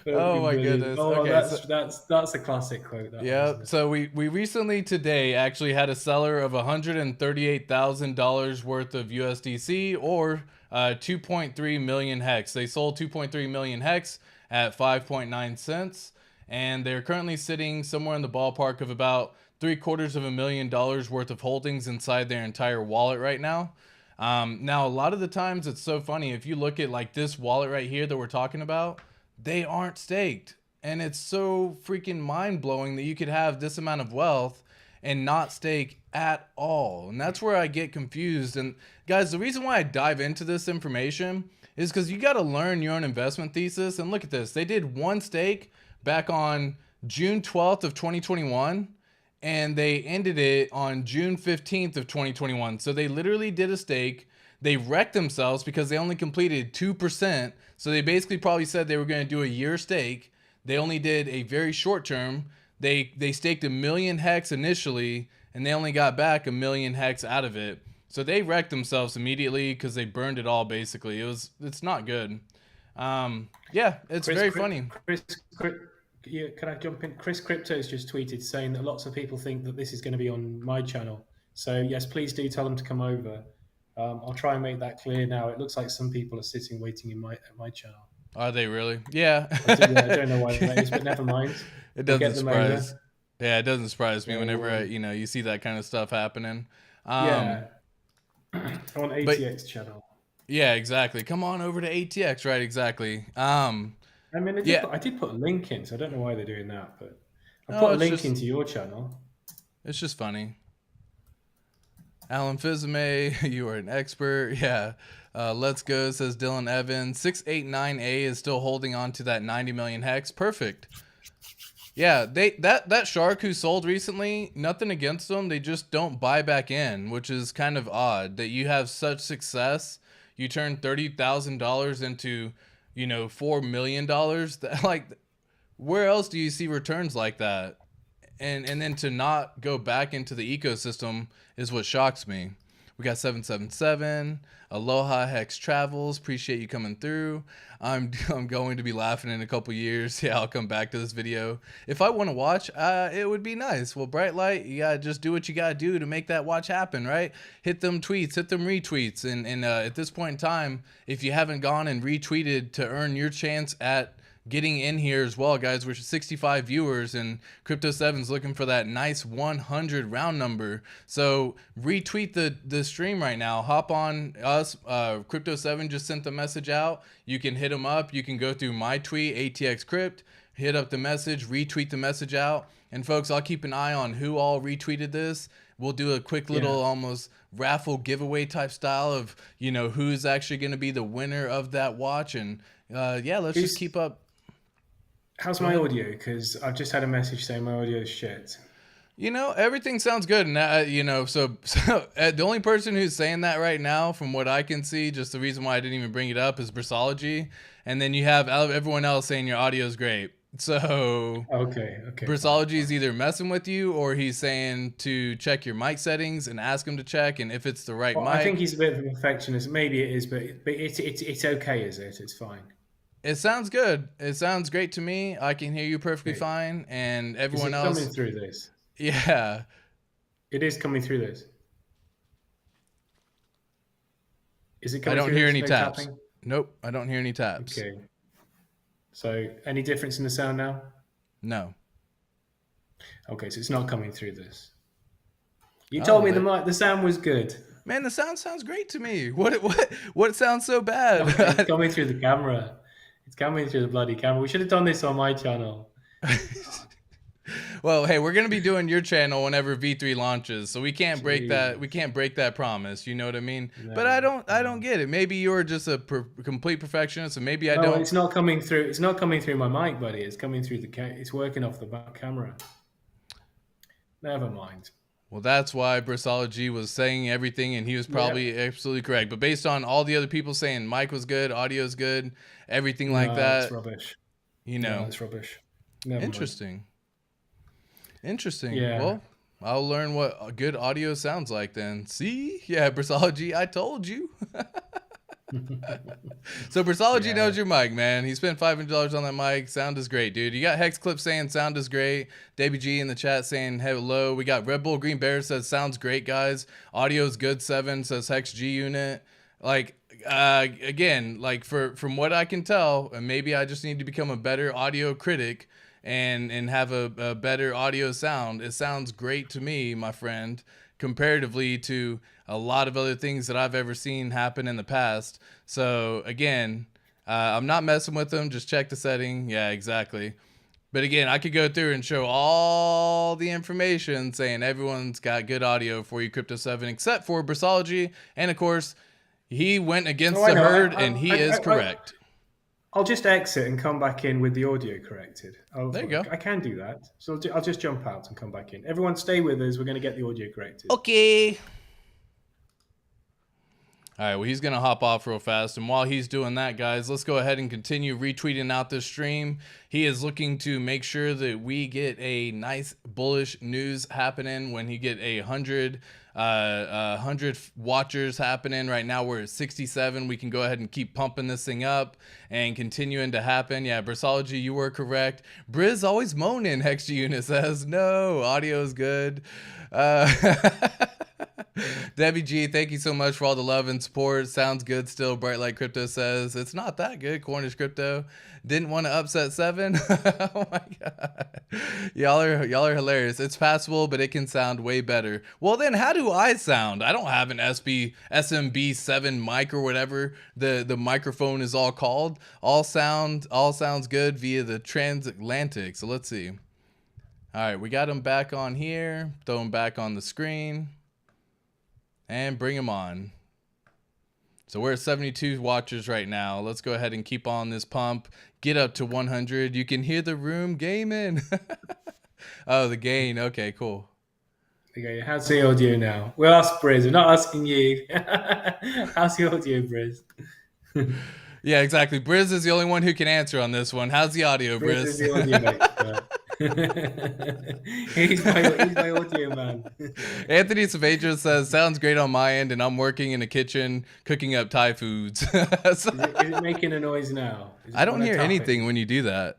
Oh my goodness. Okay, that's a classic quote. Yeah. So we recently today actually had a seller of $138,000 worth of USDC or 2.3 million hex. They sold 2.3 million hex at 5.9 cents, and they're currently sitting somewhere in the ballpark of about $750,000 worth of holdings inside their entire wallet right now. Now, a lot of the times it's so funny. If you look at like this wallet right here that we're talking about, they aren't staked. And it's so freaking mind blowing that you could have this amount of wealth and not stake at all. And that's where I get confused. And guys, the reason why I dive into this information is because you got to learn your own investment thesis. And look at this. They did one stake back on June 12th of 2021. And they ended it on June 15th of 2021. So they literally did a stake. They wrecked themselves because they only completed 2%. So they basically probably said they were going to do a year stake. They only did a very short term. They staked 1 million hex initially, and they only got back 1 million hex out of it. So they wrecked themselves immediately because they burned it all basically. It's not good. It's very funny. Yeah, can I jump in? Chris Crypto's just tweeted saying that lots of people think that this is going to be on my channel. So yes, please do tell them to come over. I'll try and make that clear now. It looks like some people are sitting waiting at my channel. Are they really? Yeah. I don't know why that is, but never mind. It doesn't surprise. Yeah, it doesn't surprise me whenever you see that kind of stuff happening. On ATX channel. Yeah, exactly. Come on over to ATX, right? Exactly. I mean, I did put a link in, so I don't know why they're doing that, but I put a link into your channel. It's just funny. Alan Fizame, you are an expert. Yeah. Let's go, says Dylan Evans. 689A is still holding on to that 90 million hex. Perfect. Yeah, that shark who sold recently, nothing against them. They just don't buy back in, which is kind of odd that you have such success. You turn $30,000 into $4 million. Like, where else do you see returns like that? And then to not go back into the ecosystem is what shocks me. We got 777, Aloha Hex Travels. Appreciate you coming through. I'm going to be laughing in a couple years. Yeah, I'll come back to this video. If I want to watch, it would be nice. Well, Bright Light, you gotta just do what you gotta do to make that watch happen, right? Hit them tweets, hit them retweets, and at this point in time, if you haven't gone and retweeted to earn your chance at getting in here as well, guys, we're 65 viewers, and cryptoseven's looking for that nice 100 round number. So retweet the stream right now. Hop on us. Crypto7 just sent the message out. You can hit them up. You can go through my tweet, ATX Crypt, hit up the message, retweet the message out. And folks, I'll keep an eye on who all retweeted this. We'll do a quick little almost raffle giveaway type style of who's actually going to be the winner of that watch. And let's just keep up. How's my audio? Because I've just had a message saying my audio is shit. Everything sounds good. And, so the only person who's saying that right now, from what I can see, just the reason why I didn't even bring it up is Brasology. And then you have everyone else saying your audio is great. So Okay, fine, Bristology is fine. either messing with you or he's saying to check your mic settings and ask him to check. And if it's the right Well, I think mic, he's a bit of a perfectionist. Maybe it is, but it's okay, is it? It's fine. it sounds good. It sounds great to me. I can hear you perfectly Okay. fine. And Is everyone it coming else, through this? yeah. It is coming through this. Is it I coming don't through hear this? any No taps. tapping? Nope, I don't hear any taps. Okay. So, any difference in the sound now? No. Okay, so it's not coming through this. You Oh, told well, me there. the sound was good. Man, the sound sounds great to me. What sounds so It's bad? coming through the camera. It's coming through the bloody camera. We should have done this on my channel. Well, hey, we're gonna be doing your channel whenever V3 launches, so we can't break that. We Jesus. can't break that promise. You know what I mean? But I No, don't. I don't no. get it. Maybe you're just a complete perfectionist, and maybe I No, don't. it's not coming through. It's not coming through my mic, buddy. It's coming through it's working off the back camera. Never mind. Well, that's why Bristology was saying everything, and he was Yep. probably absolutely correct. But based on all the other people saying mic was good, audio's good, everything like No, that's that, rubbish. you No, know, that's rubbish. Never mind. interesting. Interesting. Yeah. Well, I'll learn what a good audio sounds like then. See? Yeah, Bristology, I told you. So Bristology Yeah. knows your mic, man. He spent $500 on that mic. Sound is great, dude. You got Hex Clip saying sound is great. WG in the chat saying hello. We got Red Bull Green Bear says sounds great, guys. Audio's good. 7 says Hex G Unit. Like again, like from what I can tell, and maybe I just need to become a better audio critic and have a better audio sound. It sounds great to me, my friend, comparatively to a lot of other things that I've ever seen happen in the past. So again, I'm not messing with them. Just check the setting. Yeah, exactly. But again, I could go through and show all the information saying everyone's got good audio for you, Crypto7, except for Bristology. And of course, he went against Oh, I the know. herd, and he is correct. I'll just exit and come back in with the audio corrected. There you go. I can do that. So I'll just jump out and come back in. Everyone stay with us. We're going to get the audio corrected. Okay. All right, well, he's going to hop off real fast. And while he's doing that, guys, let's go ahead and continue retweeting out this stream. He is looking to make sure that we get a nice bullish news happening when he get 100 watchers happening. Right now we're at 67. We can go ahead and keep pumping this thing up and continuing to happen. Yeah, Bristology, you were correct. Briz always moaning, Hex Unit says. No, audio is good. Debbie G, thank you so much for all the love and support. Sounds good still. Bright Light Crypto says it's not that good. Cornish Crypto didn't want to upset 7. Oh my god, y'all are hilarious. It's passable, but it can sound way better. Well, then how do I sound? I don't have an SMB7 mic or whatever the microphone is all called. All sounds good via the transatlantic. So let's see. All right, we got him back on here. Throw him back on the screen. And bring him on. So we're at 72 watchers right now. Let's go ahead and keep on this pump. Get up to 100. You can hear the room gaming. Oh, the gain. Okay, cool. Okay, how's the audio now? We'll ask Briz. We're not asking you. How's the audio, Briz? Yeah, exactly. Briz is the only one who can answer on this one. How's the audio, Briz Briz? is the audio expert. he's my audio man. Anthony Savages says, sounds great on my end, and I'm working in a kitchen cooking up Thai foods. So, Is it making a noise now? I don't hear anything when you do that.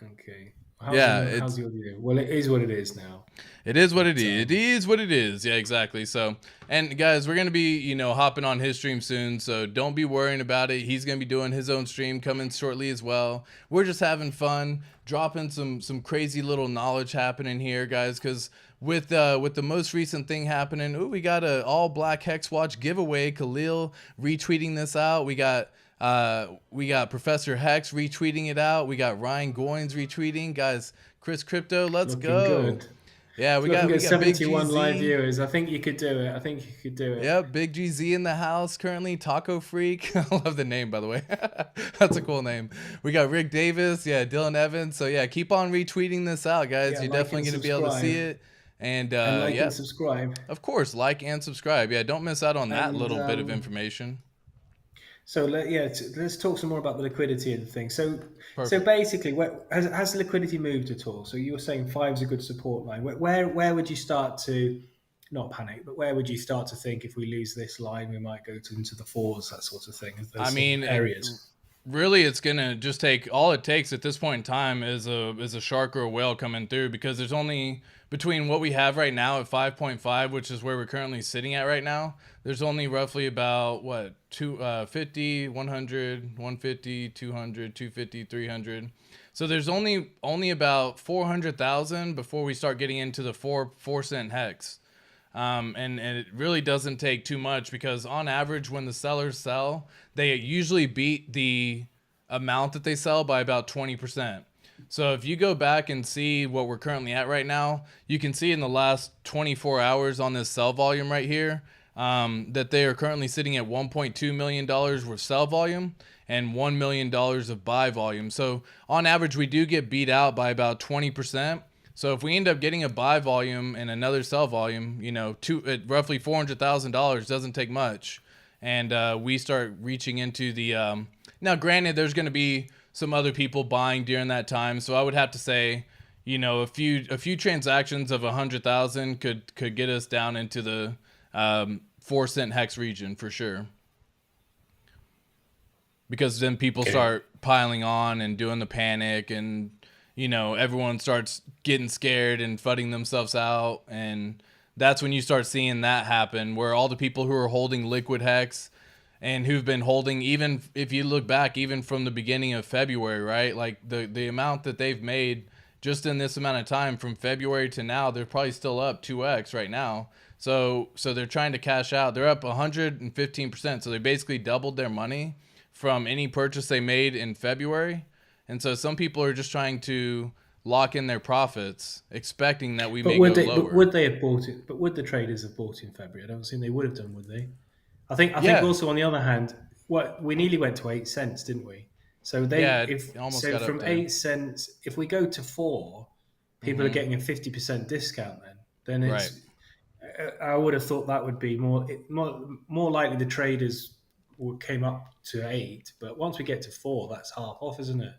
Okay. How's the audio? Well, it is what it is now. It is what it is. It is what it is. Yeah, exactly. So, and guys, we're going to be, hopping on his stream soon. So don't be worrying about it. He's going to be doing his own stream coming shortly as well. We're just having fun, dropping some crazy little knowledge happening here, guys. Because with the most recent thing happening, we got a all black Hex Watch giveaway. Khalil retweeting this out. We got Professor Hex retweeting it out. We got Ryan Goins retweeting. Guys, Chris Crypto, let's Looking go. Good. Yeah, we got 71 Big GZ. live viewers. I think you could do it. Yep, Big GZ in the house currently. Taco Freak. I love the name, by the way. That's a cool name. We got Rick Davis. Yeah, Dylan Evans. So yeah, keep on retweeting this out, guys. Yeah, You're like definitely and going to be able to see subscribe. it. And like yeah, and subscribe. of course, like and subscribe. Yeah, don't miss out on that And, little bit of information. So let's talk some more about the liquidity of the thing. So Perfect. basically, has liquidity moved at all? So you were saying five's a good support line. Where would you start to not panic, but where would you start to think if we lose this line, we might go into the fours, that sort of thing? I Those sort of mean, areas. really, it's gonna just take all it takes at this point in time is a shark or a whale coming through, because there's only between what we have right now at 5.5, which is where we're currently sitting at right now. There's only roughly about what 50, 100, 150, 200, 250, 300. So there's only about 400,000 before we start getting into the 4 cent hex. And it really doesn't take too much, because on average, when the sellers sell, they usually beat the amount that they sell by about 20%. So if you go back and see what we're currently at right now, you can see in the last 24 hours on this sell volume right here, that they are currently sitting at $1.2 million worth sell volume and $1 million of buy volume. So on average, we do get beat out by about 20%. So if we end up getting a buy volume and another sell volume, roughly $400,000 doesn't take much, and we start reaching into the. Now, granted, there's going to be some other people buying during that time, so I would have to say, a few transactions of 100,000 could get us down into the 4 cent hex region for sure. Because then people Okay. start piling on and doing the panic, and everyone starts getting scared and fudding themselves out. And that's when you start seeing that happen, where all the people who are holding liquid hex and who've been holding, even if you look back, even from the beginning of February, right? Like the amount that they've made just in this amount of time from February to now, they're probably still up 2x right now. So they're trying to cash out. They're up 115%. So they basically doubled their money from any purchase they made in February. And so some people are just trying to lock in their profits, expecting that we may go But lower. would they have bought it? But would the traders have bought in February? I don't think they would have done, would they? I think Yeah, also on the other hand, what we nearly went to 8 cents, didn't we? So yeah, if it almost so got up from there. 8 cents, if we go to four, people are Hmm. getting a 50% discount. Then Right. it's. I would have thought that would be more likely the traders came up to eight, but once we get to four, that's half off, isn't it?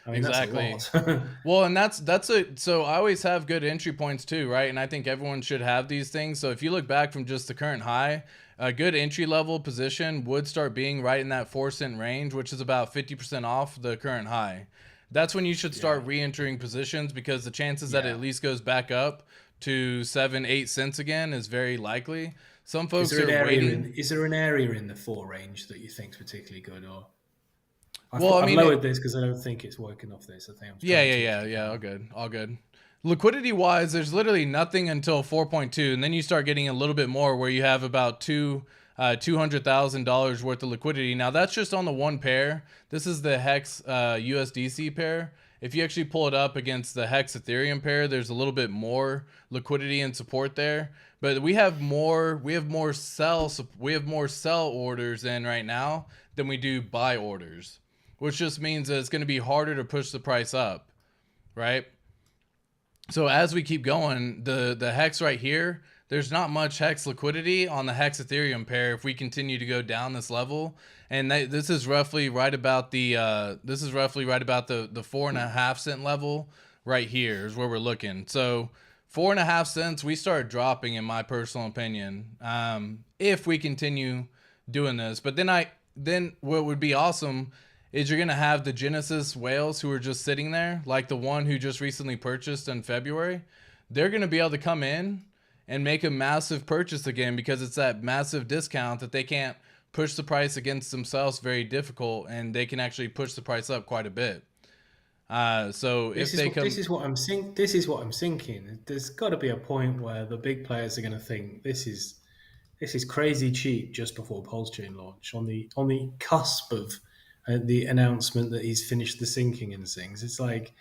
I mean, that's a Exactly. lot. Well, and so I always have good entry points too, right? And I think everyone should have these things. So if you look back from just the current high, a good entry level position would start being right in that 4 cent range, which is about 50% off the current high. That's when you should Yeah, start re-entering positions, because the chances that it yeah. at least goes back up to 7, 8 cents again is very likely. Some folks are waiting. Is there an area in the four range that you think is particularly good, or Well, I I've mean, lowered this because I don't think it's working off this. I think I'm yeah, trying yeah, to yeah, keep it yeah. All down. good, all good. Liquidity wise, there's literally nothing until 4.2, and then you start getting a little bit more, where you have about $200,000 worth of liquidity. Now that's just on the one pair. This is the Hex USDC pair. If you actually pull it up against the Hex Ethereum pair, there's a little bit more liquidity and support there. But we have more sell orders in right now than we do buy orders, which just means that it's going to be harder to push the price up, right? So as we keep going, the hex right here, there's not much hex liquidity on the hex Ethereum pair if we continue to go down this level. And this is roughly right about the 4.5 cent level right here is where we're looking. So 4.5 cents, we start dropping, in my personal opinion, if we continue doing this. But then what would be awesome is you're gonna have the Genesis whales who are just sitting there, like the one who just recently purchased in February. They're gonna be able to come in and make a massive purchase again, because it's that massive discount that they can't push the price against themselves, very difficult, and they can actually push the price up quite a bit. So if they come, This is what I'm thinking. There's got to be a point where the big players are going to think this is crazy cheap just before PulseChain launch, on the cusp of the announcement that he's finished the syncing and things. It's like,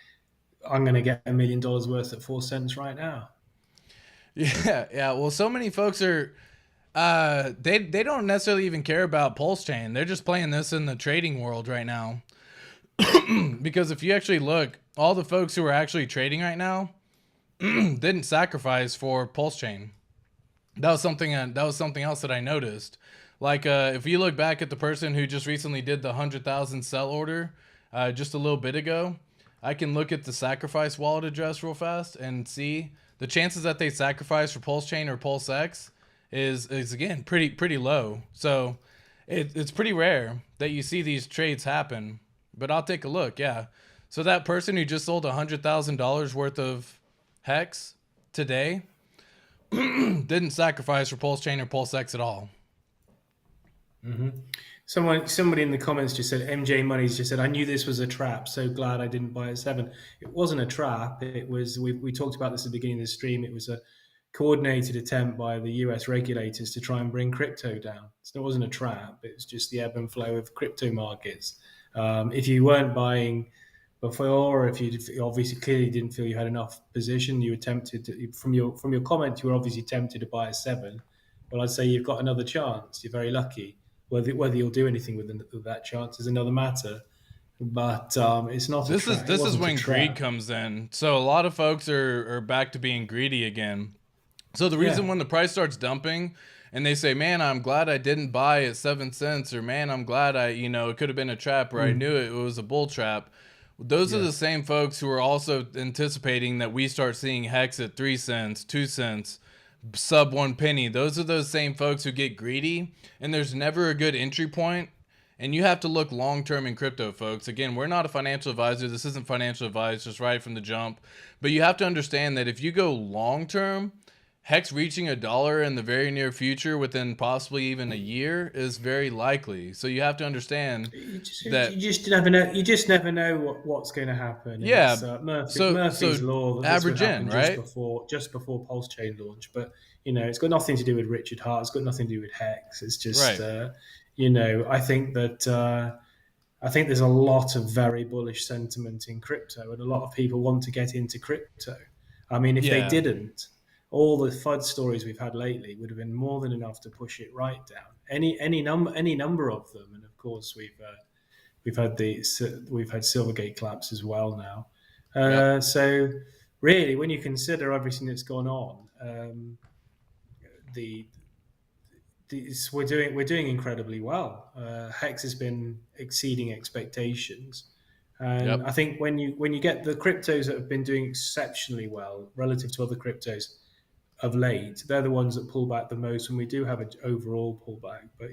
I'm going to get $1 million worth at 4 cents right now. yeah, yeah. Well, so many folks are they don't necessarily even care about PulseChain. They're just playing this in the trading world right now. Because if you actually look, all the folks who are actually trading right now didn't sacrifice for PulseChain. That was something else that I noticed. Like if you look back at the person who just recently did the 100,000 sell order just a little bit ago, I can look at the sacrifice wallet address real fast and see the chances that they sacrifice for PulseChain or PulseX is again pretty low. So it's pretty rare that you see these trades happen. But I'll take a look. Yeah. So that person who just sold $100,000 worth of Hex today didn't sacrifice for PulseChain or PulseX at all. Mm-hmm. Somebody in the comments just said, MJ Money's just said, I knew this was a trap. So glad I didn't buy at 7. It wasn't a trap. It was, we talked about this at the beginning of the stream. It was a coordinated attempt by the US regulators to try and bring crypto down. So it wasn't a trap. It was just the ebb and flow of crypto markets. If you weren't buying before, or if you obviously clearly didn't feel you had enough position, you were tempted to, from your comment, you were obviously tempted to buy at 7. Well, I'd say you've got another chance. You're very lucky. Whether you'll do anything with that chance is another matter. But it's not. This is when greed comes in. So a lot of folks are back to being greedy again. So the reason when the price starts dumping and they say, man, I'm glad I didn't buy at 7 cents, or man, I'm glad it could have been a trap, or I knew it was a bull trap. Those are the same folks who are also anticipating that we start seeing Hex at 3 cents, 2 cents, sub 1 penny. Those are those same folks who get greedy, and there's never a good entry point. And you have to look long-term in crypto, folks. Again, we're not a financial advisor. This isn't financial advice, just right from the jump. But you have to understand that if you go long-term, Hex reaching $1 in the very near future within possibly even a year is very likely. So you have to understand that you just never know. You just never know what's going to happen. Yeah, Murphy's law. Average in, right? Just before PulseChain launch, but it's got nothing to do with Richard Hart. It's got nothing to do with Hex. It's just right. I think that I think there's a lot of very bullish sentiment in crypto, and a lot of people want to get into crypto. I mean, if they didn't, all the FUD stories we've had lately would have been more than enough to push it right down. Any number of them, and of course we've had Silvergate collapse as well now. So really, when you consider everything that's gone on, we're doing incredibly well. Hex has been exceeding expectations, and I think when you get the cryptos that have been doing exceptionally well relative to other cryptos of late, they're the ones that pull back the most when we do have an overall pullback. But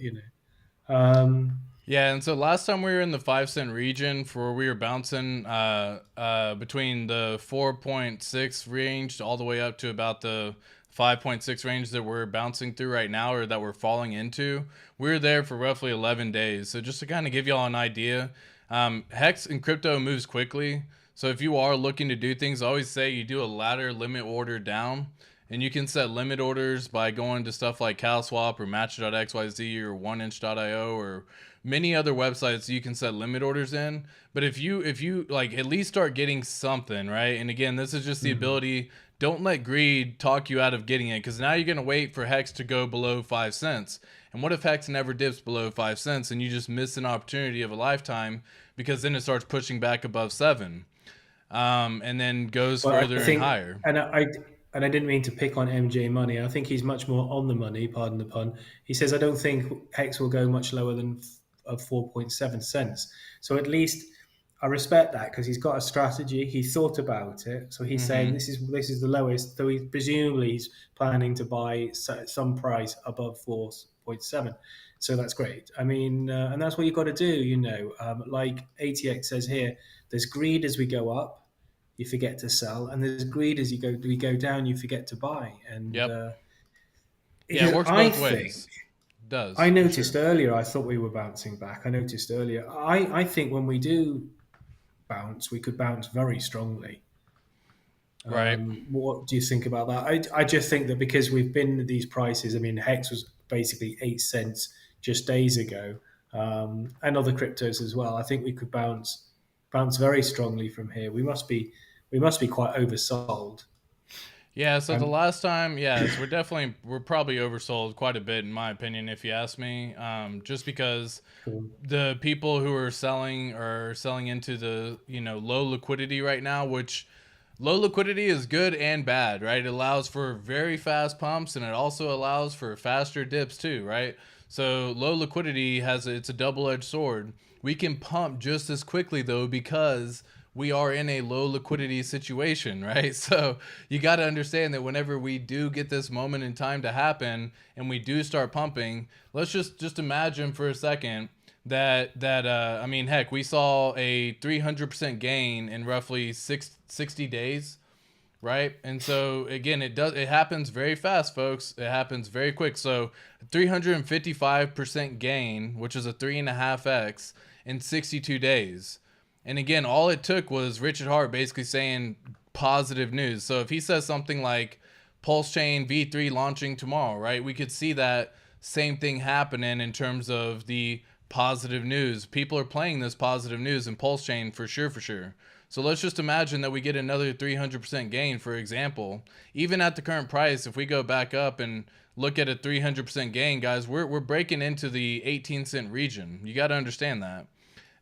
and so last time we were in the 5 cent region for we were bouncing between the 4.6 range all the way up to about the 5.6 range that we're bouncing through right now, or that we're falling into. We were there for roughly 11 days. So just to kind of give y'all an idea, Hex in crypto moves quickly. So if you are looking to do things, I always say you do a ladder limit order down. And you can set limit orders by going to stuff like CalSwap or Match.xyz or 1inch.io or many other websites you can set limit orders in. But if you like at least start getting something, right? And again, this is just the ability. Don't let greed talk you out of getting it, because now you're going to wait for Hex to go below 5 cents. And what if Hex never dips below 5 cents and you just miss an opportunity of a lifetime, because then it starts pushing back above 7 and then goes further and higher. And I didn't mean to pick on MJ Money. I think he's much more on the money, pardon the pun. He says, I don't think Hex will go much lower than 4.7 cents. So at least I respect that, because he's got a strategy. He thought about it. So he's saying this is the lowest. So presumably he's planning to buy some price above 4.7. So that's great. I mean, and that's what you've got to do, like ATX says here, there's greed as we go up. You forget to sell, and there's greed as we go down. You forget to buy, and it works both ways. It does. I noticed earlier. I thought we were bouncing back. I noticed earlier. I think when we do bounce, we could bounce very strongly. Right. What do you think about that? I just think that because we've been at these prices. I mean, Hex was basically 8 cents just days ago, and other cryptos as well. I think we could bounce very strongly from here. We must be quite oversold. Yeah, so the last time, we're probably oversold quite a bit, in my opinion, if you ask me. Just because the people who are selling into the low liquidity right now, which low liquidity is good and bad, right? It allows for very fast pumps, and it also allows for faster dips too, right? So low liquidity it's a double-edged sword. We can pump just as quickly though because we are in a low liquidity situation, right? So you got to understand that whenever we do get this moment in time to happen and we do start pumping, let's just imagine for a second that I mean, heck, we saw a 300% gain in roughly 60 days, right? And so again, it happens very fast, folks. It happens very quick. So 355% gain, which is a 3.5x in 62 days. And again, all it took was Richard Hart basically saying positive news. So if he says something like PulseChain V3 launching tomorrow, right? We could see that same thing happening in terms of the positive news. People are playing this positive news in PulseChain for sure, for sure. So let's just imagine that we get another 300% gain, for example. Even at the current price, if we go back up and look at a 300% gain, guys, we're breaking into the 18-cent region. You got to understand that.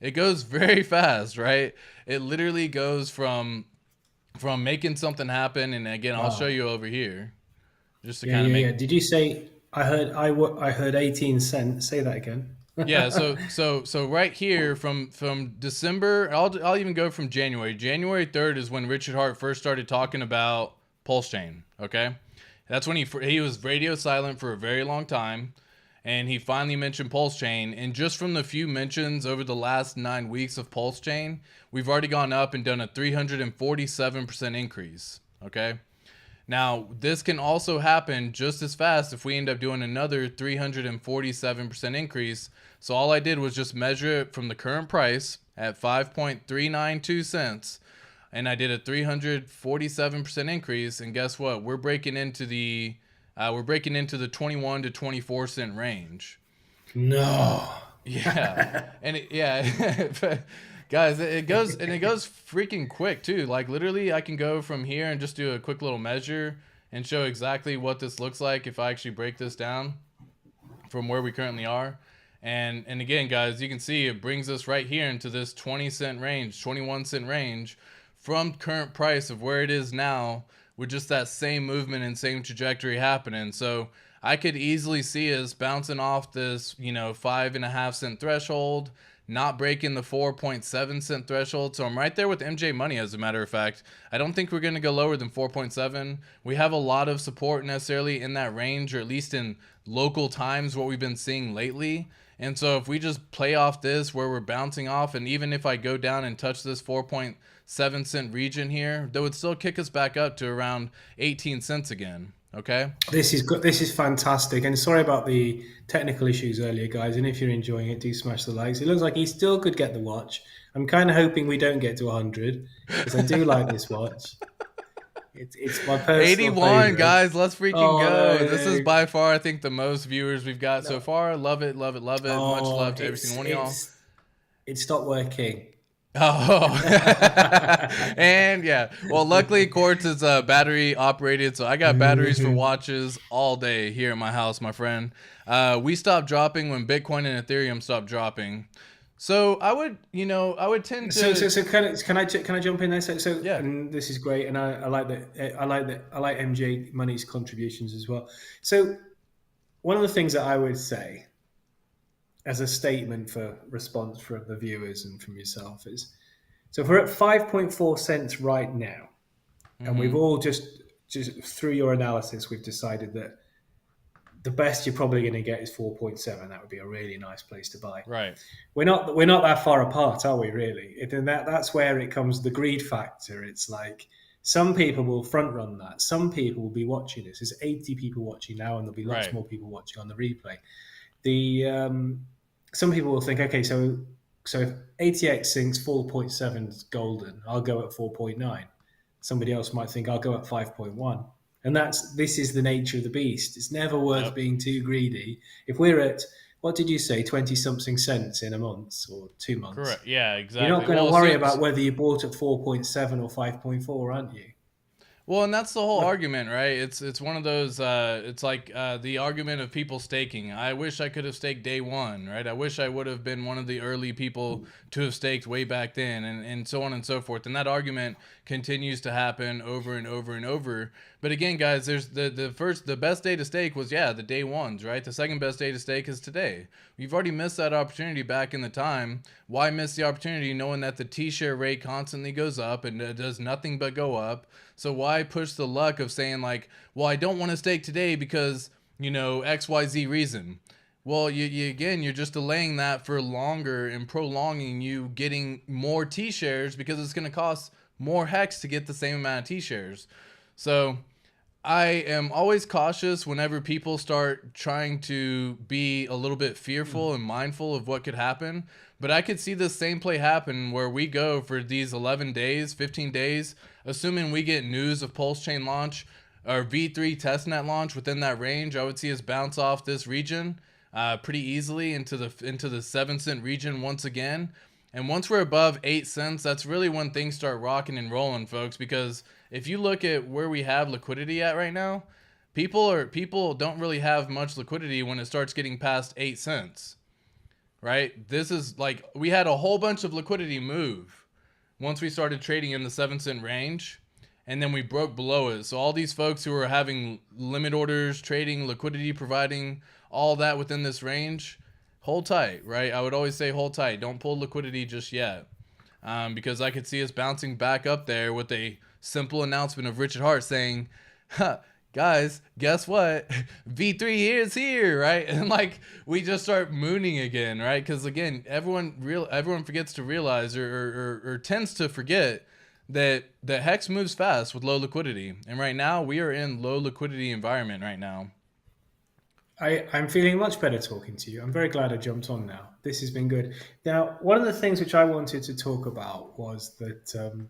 It goes very fast, right? It literally goes from making something happen, and again, I'll show you over here, just to kind of make. Yeah. Did you say I heard 18 cents? Say that again. Yeah, so right here from December, I'll even go from January. January 3rd is when Richard Hart first started talking about PulseChain. Okay, that's when he was radio silent for a very long time, and he finally mentioned PulseChain. And just from the few mentions over the last 9 weeks of PulseChain, we've already gone up and done a 347% increase. Okay. Now, this can also happen just as fast if we end up doing another 347% increase. So all I did was just measure it from the current price at 5.392 cents, and I did a 347% increase. And guess what? We're breaking into the 21 to 24 cent range. No. Yeah, and guys, it goes freaking quick too. Like literally, I can go from here and just do a quick little measure and show exactly what this looks like if I actually break this down from where we currently are. And again, guys, you can see it brings us right here into this 20-cent range, 21-cent range from current price of where it is now, with just that same movement and same trajectory happening. So I could easily see us bouncing off this, 5.5-cent threshold, not breaking the 4.7-cent threshold. So I'm right there with MJ Money, as a matter of fact. I don't think we're going to go lower than 4.7. We have a lot of support necessarily in that range, or at least in local times, what we've been seeing lately. And so if we just play off this where we're bouncing off, and even if I go down and touch this 4.7-cent region here, that would still kick us back up to around 18 cents again. Okay. This is good. This is fantastic. And sorry about the technical issues earlier, guys. And if you're enjoying it, do smash the likes. It looks like he still could get the watch. I'm kind of hoping we don't get to 100 because I do like this watch. It's my personal 81 favorite. Guys, let's freaking go. No, This is by far, I think, the most viewers we've got so far. Love it, love it, love it. Much love to every single one of y'all. It stopped working. Oh, and yeah. Well, luckily, Quartz is battery operated, so I got batteries for watches all day here at my house, my friend. We stopped dropping when Bitcoin and Ethereum stopped dropping. So I would tend to. So can I jump in there? So Yeah. And this is great, and I like that. I like MJ Money's contributions as well. So one of the things that I would say, as a statement for response from the viewers and from yourself, is so if we're at 5.4 cents right now, and we've all just through your analysis, we've decided that the best you're probably going to get is 4.7. That would be a really nice place to buy. Right. We're not that far apart, are we? Really? And that's where it comes the greed factor. It's like some people will front run that. Some people will be watching this. There's 80 people watching now, and there'll be lots more people watching on the replay. Some people will think, okay, so if ATX thinks 4.7 is golden, I'll go at 4.9. Somebody else might think I'll go at 5.1. And this is the nature of the beast. It's never worth being too greedy. If we're at, what did you say, 20-something cents in a month or 2 months? Correct. Yeah, exactly. You're not going to worry about whether you bought at 4.7 or 5.4, aren't you? Well, and that's the whole Well, argument, right? It's one of those. It's like the argument of people staking. I wish I could have staked day one, right? I wish I would have been one of the early people to have staked way back then, and so on and so forth. And that argument continues to happen over and over and over. But again, guys, there's the best day to stake was the day ones, right? The second best day to stake is today. We've already missed that opportunity back in the time. Why miss the opportunity knowing that the T-share rate constantly goes up and does nothing but go up? So why push the luck of saying like, well, I don't want to stake today because, XYZ reason. Well, you again, you're just delaying that for longer and prolonging you getting more T-shares because it's going to cost more hex to get the same amount of T-shares. So I am always cautious whenever people start trying to be a little bit fearful and mindful of what could happen. But I could see this same play happen where we go for these 11 days, 15 days, assuming we get news of PulseChain launch or V3 testnet launch within that range. I would see us bounce off this region pretty easily into the 7 cent region once again. And once we're above 8 cents, that's really when things start rocking and rolling, folks. Because if you look at where we have liquidity at right now, people don't really have much liquidity when it starts getting past 8 cents, right? This is like we had a whole bunch of liquidity move once we started trading in the 7 cent range, and then we broke below it. So all these folks who are having limit orders, trading, liquidity providing, all that within this range, hold tight, right? I would always say hold tight. Don't pull liquidity just yet, because I could see us bouncing back up there with a simple announcement of Richard Hart saying, guys, guess what? V3 here is here, right? And like we just start mooning again, right? Because again, everyone forgets to realize or tends to forget that Hex moves fast with low liquidity, and right now we are in low liquidity environment right now. I'm feeling much better talking to you. I'm very glad I jumped on now. This has been good. Now, one of the things which I wanted to talk about was that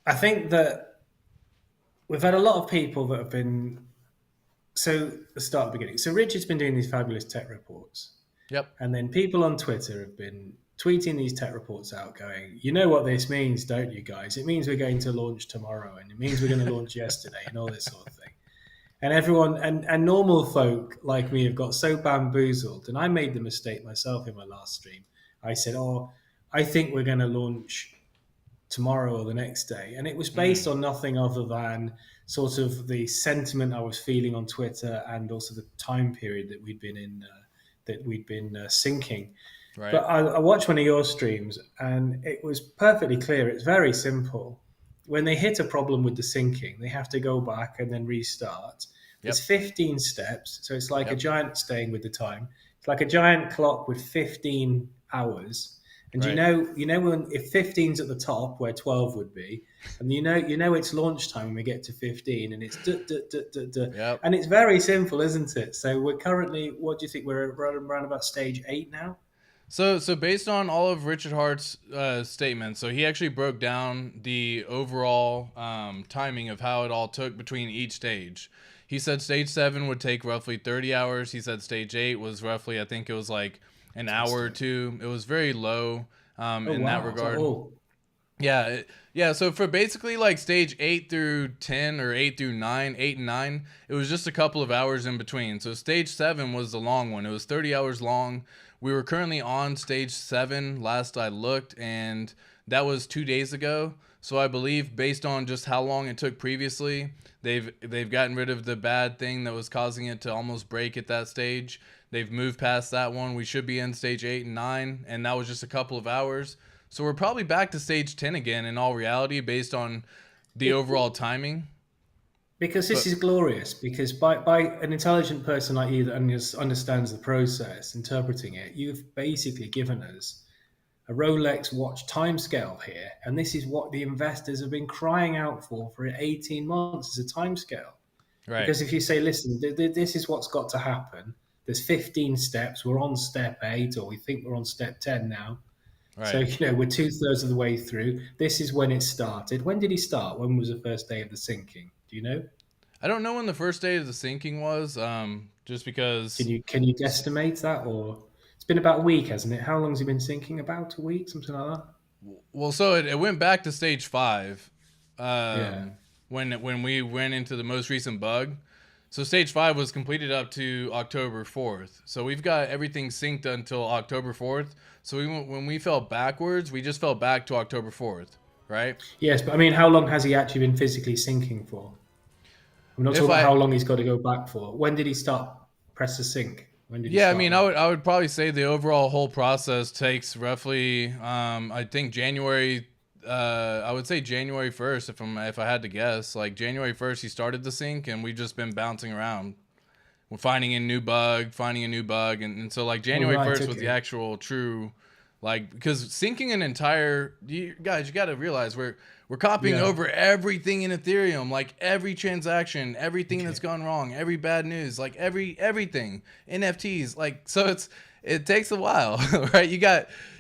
I think that we've had a lot of people that have been. So, let's start at the beginning. So, Richard's been doing these fabulous tech reports. Yep. And then people on Twitter have been tweeting these tech reports out going, you know what this means, don't you guys? It means we're going to launch tomorrow and it means we're going to launch yesterday and all this sort of thing. And everyone and normal folk like me have got so bamboozled. And I made the mistake myself in my last stream. I said, oh, I think we're going to launch tomorrow or the next day. And it was based on nothing other than sort of the sentiment I was feeling on Twitter and also the time period that we'd been in, syncing. Right. But I watched one of your streams and it was perfectly clear. It's very simple. When they hit a problem with the syncing, they have to go back and then restart. There's Yep. 15 steps. So it's like a Yep. giant, staying with the time. It's like a giant clock with 15 hours. And Right. when if 15's at the top where 12 would be, and it's launch time when we get to 15, and it's Yep. and it's very simple, isn't it? So we're currently, what do you think? We're around about stage 8 now. So based on all of Richard Hart's statements, so he actually broke down the overall timing of how it all took between each stage. He said stage 7 would take roughly 30 hours. He said stage 8 was roughly, I think it was like an hour or two. It was very low in that regard. Yeah. So for basically like stage 8 through 10 or 8 through 9, 8 and 9, it was just a couple of hours in between. So stage 7 was the long one. It was 30 hours long. We were currently on stage 7 last I looked, and that was 2 days ago. So I believe based on just how long it took previously, they've gotten rid of the bad thing that was causing it to almost break at that stage. They've moved past that one. We should be in stage 8 and 9, and that was just a couple of hours. So we're probably back to stage 10 again in all reality based on the overall timing. Because this is glorious. Because by an intelligent person like you that understands the process, interpreting it, you've basically given us a Rolex watch timescale here, and this is what the investors have been crying out for 18 months as a timescale. Right. Because if you say, listen, this is what's got to happen. There's 15 steps. We're on step 8, or we think we're on step 10 now. Right. So, we're 2/3 of the way through. This is when it started. When did he start? When was the first day of the syncing? Do you know? I don't know when the first day of the syncing was, just because. Can you guesstimate that? Or it's been about a week, hasn't it? How long has he been syncing? About a week, something like that? Well, so it went back to stage 5. Yeah. when we went into the most recent bug. So stage 5 was completed up to October 4th. So we've got everything synced until October 4th. So when we fell backwards, we just fell back to October 4th, right? Yes, but I mean, how long has he actually been physically syncing for? I'm not If talking about I how long he's got to go back for. When did he start press the sync? When did he Yeah, I start mean, that? I would probably say the overall whole process takes roughly, I think January. I would say January 1st, if I had to guess. Like January 1st, he started the sync, and we've just been bouncing around. We're finding finding a new bug, and so like Oh, January right, 1st was the okay. actual true, like, because syncing an entire, you guys, you got to realize we're copying Yeah, over everything in Ethereum, like every transaction, everything that's okay. gone wrong, every bad news, like everything, NFTs, like, so it takes a while, right?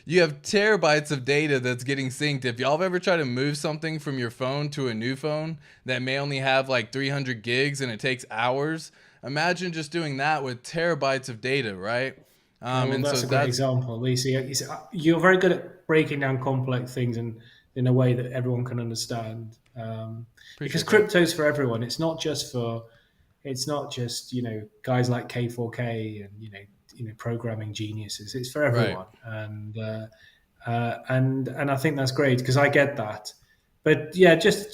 You have terabytes of data that's getting synced. If y'all have ever tried to move something from your phone to a new phone that may only have like 300 gigs and it takes hours, imagine just doing that with terabytes of data, right? Well, And so that's a great that's example. Lisa, you're very good at breaking down complex things and in a way that everyone can understand. Because appreciate that. crypto's for everyone. It's not just guys like K4K and programming geniuses. It's for Right. everyone, and I think that's great because I get that. But yeah, just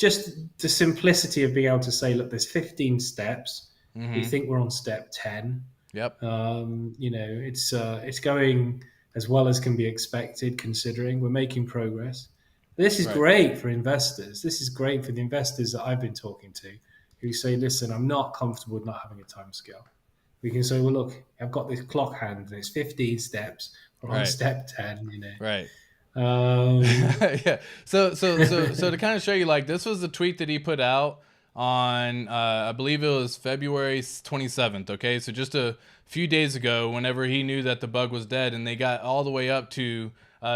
the simplicity of being able to say, look, there's 15 steps. We Mm-hmm. think we're on step 10. Yep. It's going as well as can be expected, considering we're making progress. This is Right. great for investors. This is great for the investors that I've been talking to, who say, "Listen, I'm not comfortable with not having a time scale." We can say, "Well, look, I've got this clock hand, and it's 15 steps. We're on Right. step 10." Right. Um, Yeah. So to kind of show you, like, this was the tweet that he put out on, I believe it was February 27th. Okay, so just a few days ago, whenever he knew that the bug was dead, and they got all the way up to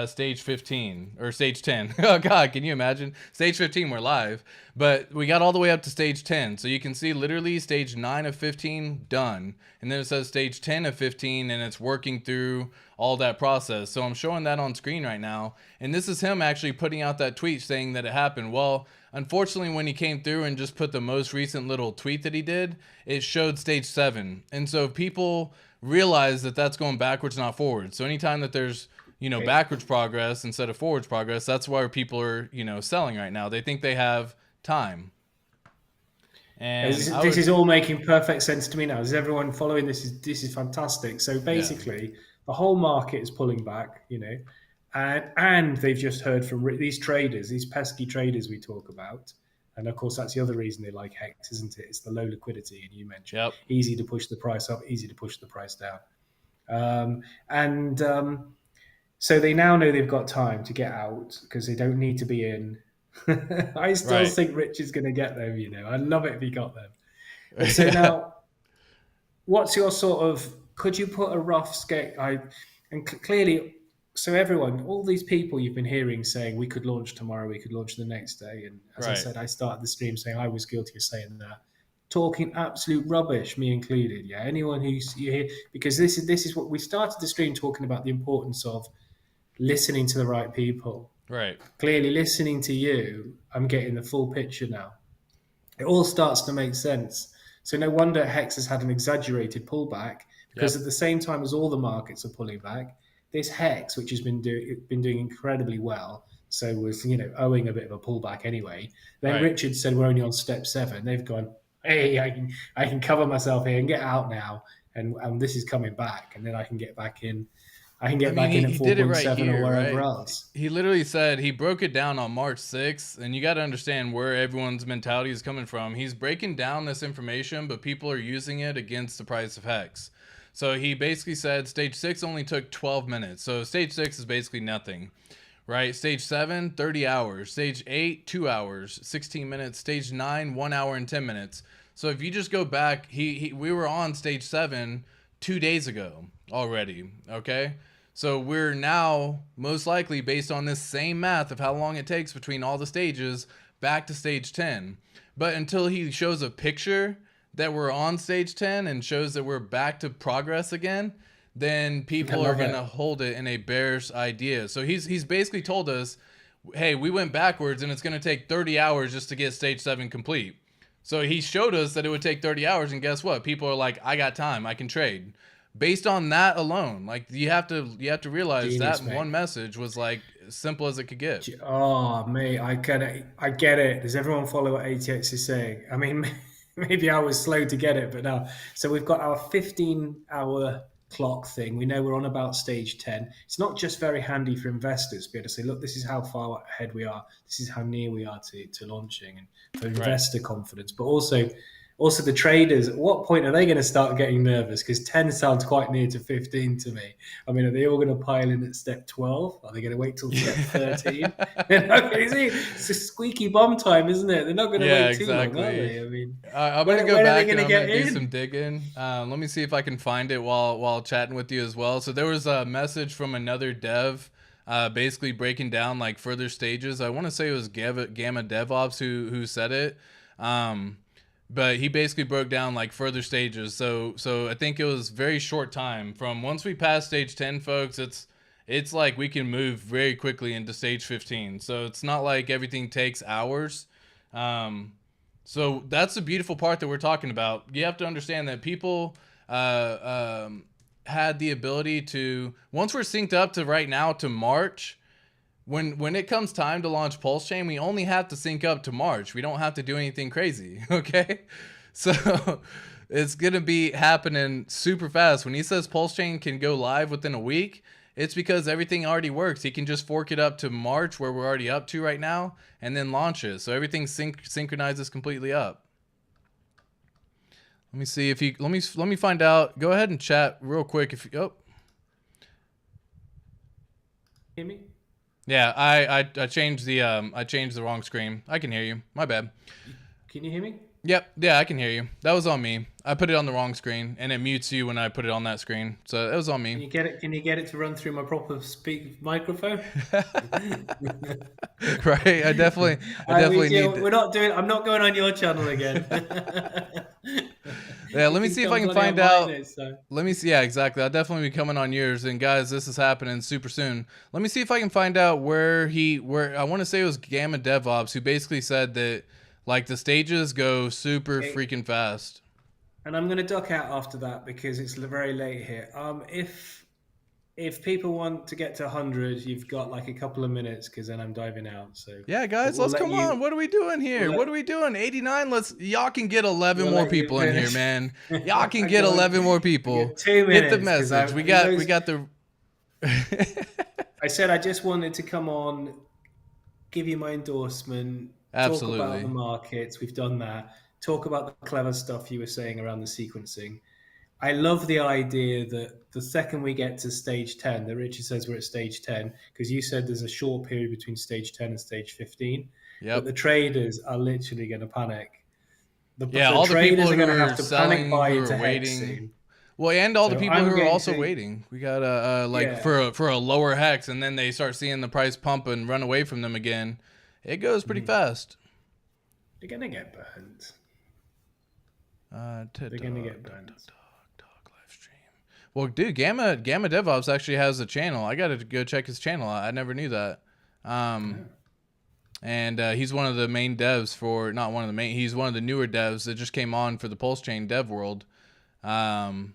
stage 15 or stage 10. Oh God, can you imagine? Stage 15, we're live, but we got all the way up to stage 10. So you can see literally stage 9 of 15 done, and then it says stage 10 of 15, and it's working through all that process. So I'm showing that on screen right now, and this is him actually putting out that tweet saying that it happened. Well, unfortunately, when he came through and just put the most recent little tweet that he did, it showed stage 7, and so people realize that that's going backwards, not forward. So anytime that there's okay. backwards progress instead of forwards progress, that's why people are selling right now. They think they have time, and I This would is all making perfect sense to me now. Is everyone following this? Is fantastic. So yeah. basically, the whole market is pulling back, and they've just heard from these traders, these pesky traders we talk about, and of course that's the other reason they like Hex, isn't it? It's the low liquidity, and you mentioned Yep. easy to push the price up, easy to push the price down, and so they now know they've got time to get out because they don't need to be in. I still Right. think Rich is going to get them. I'd love it if he got them. But so now, what's your sort of? Could you put a rough scale? Clearly, so everyone, all these people you've been hearing saying we could launch tomorrow, we could launch the next day, and as I Right. said, I started the stream saying I was guilty of saying that, talking absolute rubbish, me included. Yeah, anyone who's you hear because this is what we started the stream talking about, the importance of listening to the right people. Right. Clearly, listening to you, I'm getting the full picture now. It all starts to make sense. So no wonder Hex has had an exaggerated pullback because Yep. at the same time as all the markets are pulling back, this Hex, which has been doing incredibly well, so was owing a bit of a pullback anyway. Then Right. Richard said we're only on step 7. They've gone, hey, I can cover myself here and get out now, and this is coming back, and then I can get back in. I can I get mean, back in at he did it right 4.7 or here, wherever right? else. He literally said he broke it down on March 6th, and you got to understand where everyone's mentality is coming from. He's breaking down this information, but people are using it against the price of Hex. So he basically said stage 6 only took 12 minutes. So stage 6 is basically nothing, right? Stage 7, 30 hours. Stage 8, 2 hours, 16 minutes. Stage 9, 1 hour and 10 minutes. So if you just go back, we were on stage 7 2 days ago already, okay? So we're now most likely, based on this same math of how long it takes between all the stages, back to stage 10. But until he shows a picture that we're on stage 10 and shows that we're back to progress again, then I people are love going it. to hold it in a bearish idea. So he's basically told us hey, we went backwards and it's going to take 30 hours just to get stage 7 complete. So he showed us that it would take 30 hours, and guess what? People are like, I got time, I can trade. Based on that alone, like you have to realize Genius, that mate. one message was like as simple as it could get. Oh, mate, I get it. I get it. Does everyone follow what ATX is saying? I mean, maybe I was slow to get it, but now. So we've got our 15-hour clock thing. We know we're on about stage 10. It's not just very handy for investors to be able to say, look, this is how far ahead we are. This is how near we are to launching, and for Right. investor confidence, but also the traders. At what point are they going to start getting nervous? Because 10 sounds quite near to 15 to me. I mean, are they all going to pile in at step 12? Are they going to wait till step 13? They're not going to see. It's a squeaky bomb time, isn't it? They're not going to Yeah, wait too long, are exactly. they? I mean, I'm gonna go when are they back going and to I'm gonna get do some in? digging. Let me see if I can find it while chatting with you as well. So there was a message from another dev, basically breaking down like further stages. I want to say it was Gamma DevOps who said it. But he basically broke down like further stages. So I think it was very short time from once we pass stage 10, folks. It's like we can move very quickly into stage 15. So it's not like everything takes hours. Um, so that's the beautiful part that we're talking about. You have to understand that people had the ability to, once we're synced up to right now to March, when it comes time to launch PulseChain, we only have to sync up to March. We don't have to do anything crazy, okay? So it's gonna be happening super fast. When he says PulseChain can go live within a week, it's because everything already works. He can just fork it up to March, where we're already up to right now, and then launch it. So everything synchronizes completely up. Let me see if you let me find out. Go ahead and chat real quick if you. Oh, Hear me? yeah, I changed the wrong screen. I can hear you. My bad. Can you hear me? Yep, yeah, I can hear you. That was on me. I put it on the wrong screen, and it mutes you when I put it on that screen. So it was on Can me. you get it? Can you get it to run through my proper speak microphone? Right? I definitely need We're that. not doing. I'm not going on your channel again. Yeah, You let me can see if I come can bloody on find mine out. next time. Let me see. Yeah, exactly. I'll definitely be coming on yours. And guys, this is happening super soon. Let me see if I can find out where I want to say it was Gamma DevOps who basically said that like the stages go super Okay. freaking fast. And I'm going to duck out after that because it's very late here. If people want to get to 100, you've got like a couple of minutes because then I'm diving out. So, Yeah, but guys, we'll let's let come on. you. What are we doing We'll here? let What are we doing? 89. Let's y'all can get 11 we'll more let you people in here, finish. man. Y'all can get Go on. 11 more I people. get 2 minutes Hit the because message. I We those. got the I said I just wanted to come on, give you my endorsement, talk about the Absolutely. markets. We've done that. Talk about the clever stuff you were saying around the sequencing. I love the idea that the second we get to stage 10, that Richard says we're at stage 10, because you said there's a short period between stage 10 and stage 15, but Yep. the traders are literally going to panic. Yeah, The all the people traders are who going to have are to panic selling, buy who are into Hex waiting. soon. Well, and all the So people I'm who are going also to, waiting. We got like yeah, for a lower hex, and then they start seeing the price pump and run away from them again. It goes pretty mhm. fast. They're going to get burnt. TED They're going to Talk, get burnt. live stream. Well, dude, Gamma DevOps actually has a channel. I gotta go check his channel. I never knew that. Yeah. And he's one of the main devs for not one of the main. He's one of the newer devs that just came on for the PulseChain dev world. Um,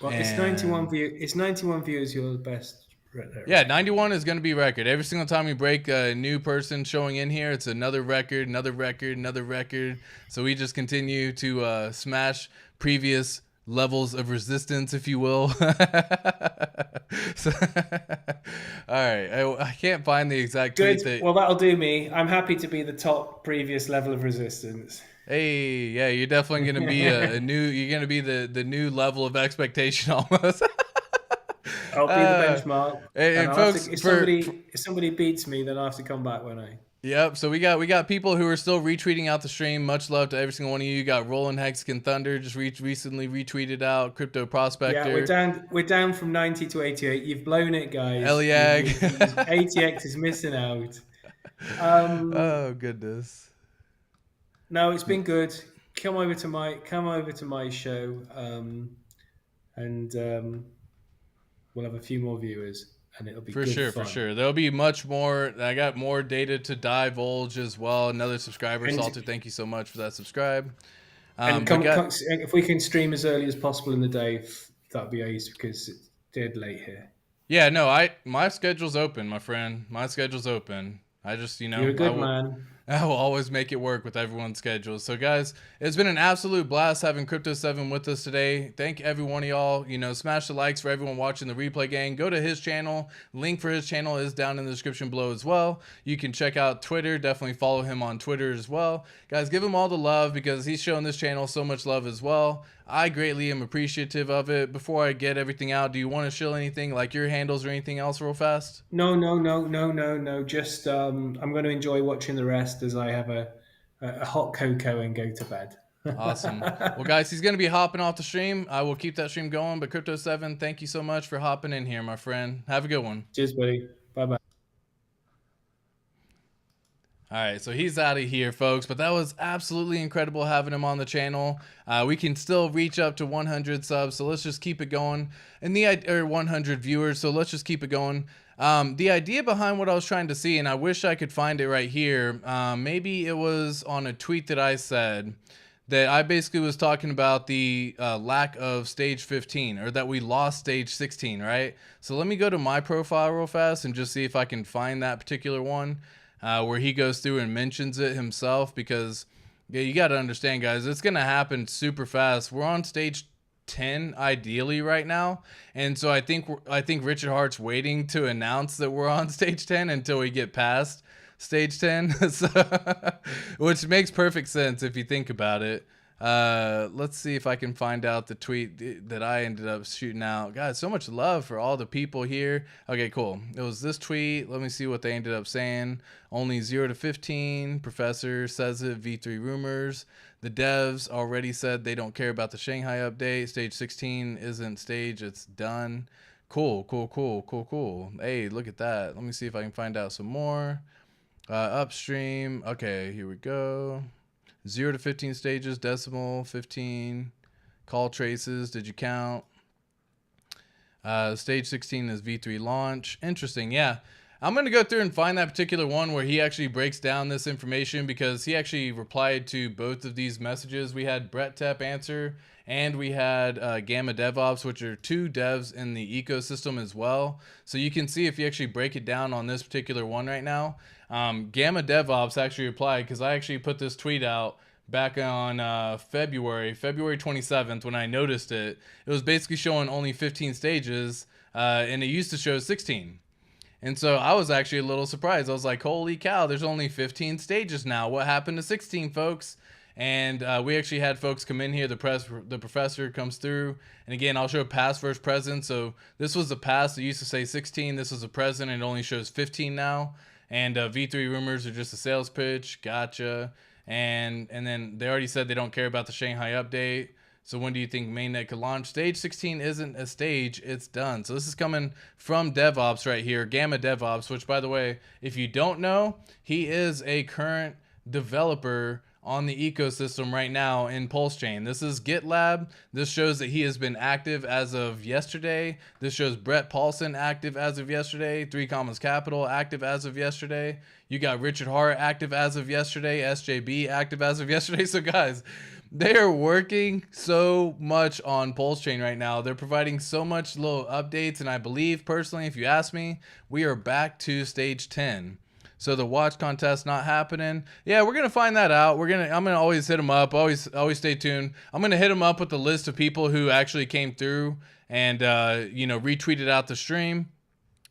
Well, it's 91 and view. It's 91 views. Your best yeah, record. 91 is going to be record. Every single time we break a new person showing in here, it's another record, another record, another record. So we just continue to smash previous levels of resistance, if you will. So, all right, I can't find the exact tweet Good. that. Well, that'll do me. I'm happy to be the top previous level of resistance. Hey, yeah, you're definitely going to be a new. You're going to be the new level of expectation almost. I'll be the uh, benchmark, and and I'll have folks, to. for If somebody beats me, then I will have to come back, won't I? yep. So we got people who are still retweeting out the stream. Much love to every single one of you. You got Roland Hexican Thunder just recently retweeted out Crypto Yeah, we're Prospector. down. We're down from 90 to 88. You've blown it, guys. Eliag. 80x is missing out. Oh goodness. No, it's been good. Come over to my show, and we'll have a few more viewers. and it'll be For good sure, fun. for sure. There'll be much more. I got more data to divulge as well. Another subscriber, And Salter. Thank you so much for that subscribe. and But got if we can stream as early as possible in the day, that'd be ace because it's dead late here. yeah, no, my schedule's open, my friend. My schedule's open. I just You're a good man. I will always make it work with everyone's schedule. So, guys, it's been an absolute blast having Crypto7 with us today. Thank every one of y'all. Smash the likes for everyone watching the replay gang. Go to his channel. Link for his channel is down in the description below as well. You can check out Twitter. Definitely follow him on Twitter as well. Guys, give him all the love because he's showing this channel so much love as well. I greatly am appreciative of it. Before I get everything out, do you want to show anything like your handles or anything else real fast? No. Just I'm going to enjoy watching the rest as I have a hot cocoa and go to bed. Awesome. Well, guys, he's going to be hopping off the stream. I will keep that stream going. But Crypto7, thank you so much for hopping in here, my friend. Have a good one. Cheers, buddy. Bye-bye. All right, so he's out of here, folks. But that was absolutely incredible having him on the channel. We can still reach up to 100 subs, so let's just keep it going. And 100 viewers, so let's just keep it going. The idea behind what I was trying to see, and I wish I could find it right here. Maybe it was on a tweet that I said that I basically was talking about the lack of stage 15, or that we lost stage 16, right? So let me go to my profile real fast and just see if I can find that particular one where he goes through and mentions it himself, because yeah, you got to understand, guys, it's going to happen super fast. We're on stage 10 ideally right now, and so I think Richard Hart's waiting to announce that we're on stage 10 until we get past stage 10. So, which makes perfect sense if you think about it. Let's see if I can find out the tweet that I ended up shooting out. God, so much love for all the people here. Okay, cool. It was this tweet. Let me see what they ended up saying. Only 0 to 15. Professor says it. V3 rumors. The devs already said they don't care about the Shanghai update. Stage 16 isn't stage. It's done. Cool. Hey, look at that. Let me see if I can find out some more. Upstream. Okay, here we go. 0 to 15 stages, decimal, 15. Call traces, did you count? Stage 16 is V3 launch. Interesting, yeah. I'm going to go through and find that particular one where he actually breaks down this information, because he actually replied to both of these messages. We had Brett Tepp answer, and we had Gamma DevOps, which are two devs in the ecosystem as well. So you can see if you actually break it down on this particular one right now. Gamma DevOps actually replied, because I actually put this tweet out back on February 27th when I noticed it. It was basically showing only 15 stages, and it used to show 16. And so I was actually a little surprised. I was like, holy cow, there's only 15 stages now. What happened to 16, folks? And we actually had folks come in here. The professor comes through. And again, I'll show past versus present. So this was the past. It used to say 16. This is the present. And it only shows 15 now. And V3 rumors are just a sales pitch. Gotcha. And then they already said they don't care about the Shanghai update. So when do you think mainnet could launch? Stage 16 isn't a stage, it's done. So this is coming from DevOps right here, Gamma DevOps, which, by the way, if you don't know, he is a current developer on the ecosystem right now in PulseChain. This is GitLab. This shows that he has been active as of yesterday. This shows Brett Paulson active as of yesterday. 3 Commas Capital active as of yesterday. You got Richard Hart active as of yesterday. SJB active as of yesterday. So guys, they are working so much on PulseChain right now. They're providing so much little updates, and I believe personally, if you ask me, we are back to stage 10. So the watch contest not happening. Yeah, we're gonna find that out. I'm gonna always hit them up. Always stay tuned. I'm gonna hit them up with the list of people who actually came through and retweeted out the stream.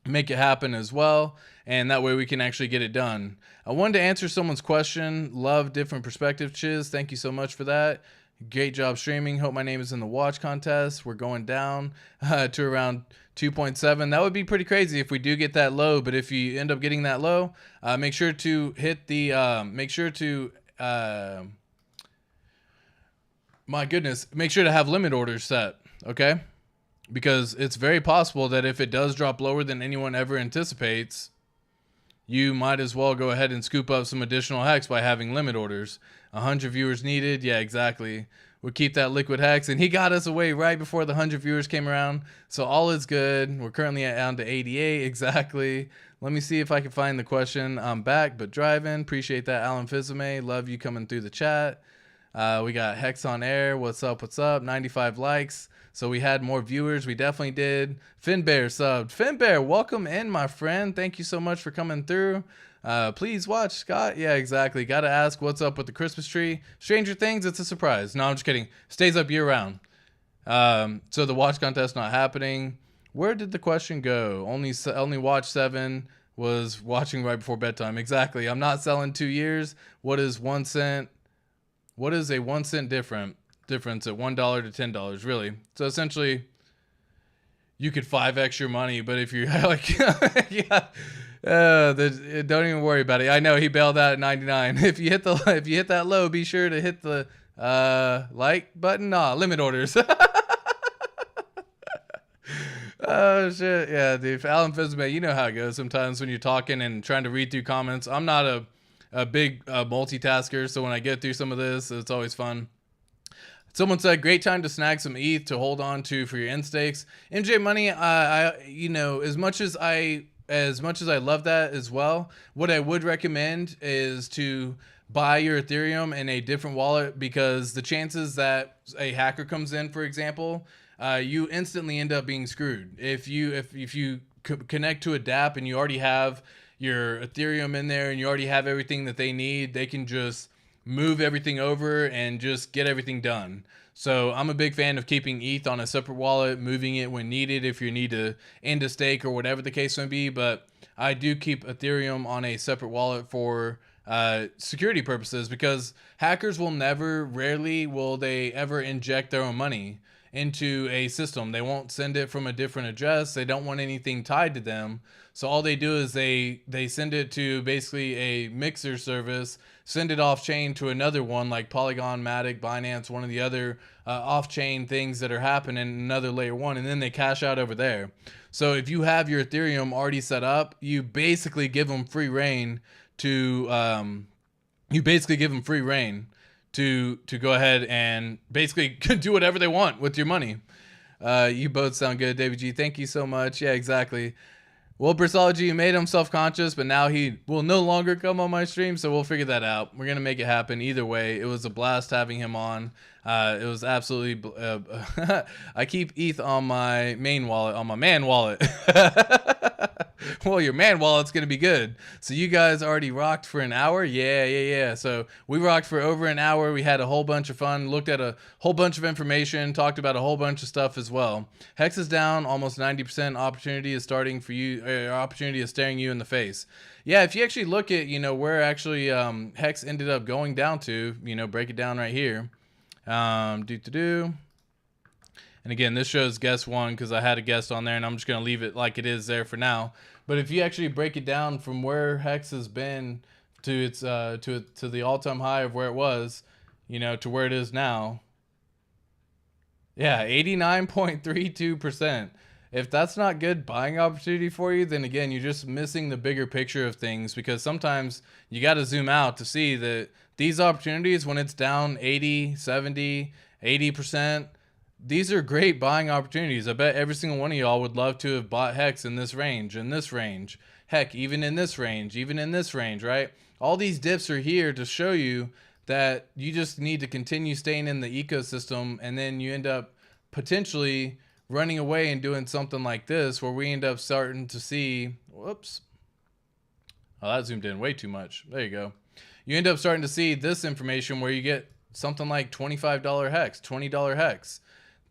Make it happen as well, and that way we can actually get it done. I wanted to answer someone's question. Love different perspective, Chiz. Thank you so much for that. Great job streaming. Hope my name is in the watch contest. We're going down to around 2.7. That would be pretty crazy if we do get that low. But if you end up getting that low, make sure to hit the. Make sure to have limit orders set. Okay. Because it's very possible that if it does drop lower than anyone ever anticipates, you might as well go ahead and scoop up some additional hex by having limit orders. 100 viewers needed. Yeah, exactly. we'll keep that liquid hex. And he got us away right before the 100 viewers came around. So all is good. We're currently down to 88 exactly. Let me see if I can find the question. I'm back, but driving. Appreciate that, Alan Fizame. Love you coming through the chat. We got Hex on air. What's up? What's up? 95 likes. So we had more viewers. We definitely did. Finbear subbed. Finbear, welcome in, my friend. Thank you so much for coming through. Please watch, Scott. Yeah, exactly. Gotta ask what's up with the Christmas tree. Stranger Things, it's a surprise. No, I'm just kidding. Stays up year round. So the watch contest not happening. Where did the question go? Only watch 7 was watching right before bedtime. Exactly. I'm not selling 2 years. What is 1 cent? What is a 1 cent difference at $1 to $10? Really? So essentially, you could 5x your money, but if you're like, yeah, don't even worry about it. I know he bailed out at 99. If you hit that low, be sure to hit the like button. Nah, limit orders. Oh shit, yeah, dude. Alan Fizme, you know how it goes sometimes when you're talking and trying to read through comments. I'm not a big multitasker, so when I get through some of this, it's always fun. Someone said, great time to snag some ETH to hold on to for your end stakes. MJ Money, as much as I love that as well, what I would recommend is to buy your Ethereum in a different wallet, because the chances that a hacker comes in, for example, you instantly end up being screwed. If you connect to a dApp and you already have your Ethereum in there and you already have everything that they need, they can just move everything over and just get everything done. So I'm a big fan of keeping ETH on a separate wallet, moving it when needed if you need to end a stake or whatever the case may be. But I do keep Ethereum on a separate wallet for security purposes, because hackers rarely will they ever inject their own money into a system. They won't send it from a different address. They don't want anything tied to them. So all they do is they send it to basically a mixer service, send it off chain to another one like Polygon, Matic, Binance, one of the other off chain things that are happening, another layer 1, and then they cash out over there. So if you have your Ethereum already set up, you basically give them free reign to go ahead and basically do whatever they want with your money. You both sound good, David G. Thank you so much. Yeah, exactly. Well, Bristology made him self-conscious, but now he will no longer come on my stream, so we'll figure that out. We're going to make it happen either way. It was a blast having him on. It was absolutely... I keep ETH on my main wallet, on my man wallet. Well, your man wallet's going to be good. So you guys already rocked for an hour? Yeah. So we rocked for over an hour. We had a whole bunch of fun, looked at a whole bunch of information, talked about a whole bunch of stuff as well. Hex is down almost 90%. Opportunity is starting for you. Opportunity is staring you in the face. Yeah, if you actually look at, where actually Hex ended up going down to, break it down right here. And again, this shows guest 1 because I had a guest on there, and I'm just going to leave it like it is there for now. But if you actually break it down from where Hex has been to its to the all-time high of where it was, to where it is now. Yeah, 89.32%. If that's not good buying opportunity for you, then again, you're just missing the bigger picture of things, because sometimes you got to zoom out to see that these opportunities, when it's down 80, 70, 80%, these are great buying opportunities. I bet every single one of y'all would love to have bought Hex in this range, heck, even in this range, right? All these dips are here to show you that you just need to continue staying in the ecosystem, and then you end up potentially running away and doing something like this, where we end up starting to see, whoops. Oh, that zoomed in way too much. There you go. You end up starting to see this information where you get something like $25 Hex, $20 Hex.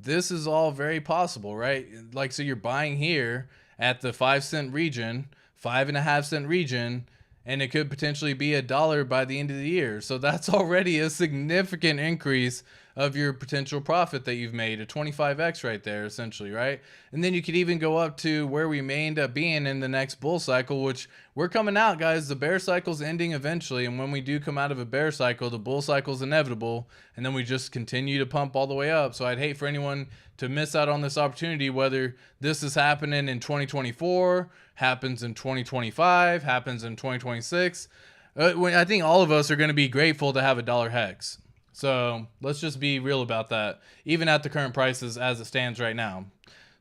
This is all very possible, right? Like, so you're buying here at the 5 cent region, 5.5 cent region, and it could potentially be $1 by the end of the year. So that's already a significant increase of your potential profit that you've made, a 25x right there, essentially, right? And then you could even go up to where we may end up being in the next bull cycle, which we're coming out, guys. The bear cycle's ending eventually, and when we do come out of a bear cycle, the bull cycle's inevitable, and then we just continue to pump all the way up. So I'd hate for anyone to miss out on this opportunity, whether this is happening in 2024, happens in 2025, happens in 2026. I think all of us are going to be grateful to have $1 Hex. So let's just be real about that, even at the current prices as it stands right now.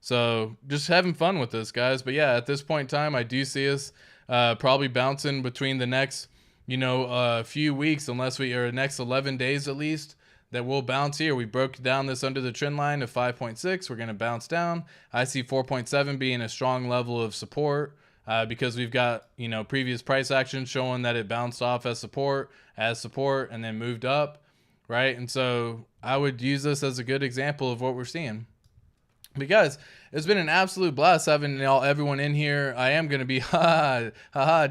So just having fun with this, guys. But yeah, at this point in time, I do see us probably bouncing between the next, few weeks, unless we are next 11 days at least, that we'll bounce here. We broke down this under the trend line of 5.6. We're going to bounce down. I see 4.7 being a strong level of support. Because we've got, previous price action showing that it bounced off as support, and then moved up, right? And so I would use this as a good example of what we're seeing. But guys, it's been an absolute blast having everyone in here. I am going to be,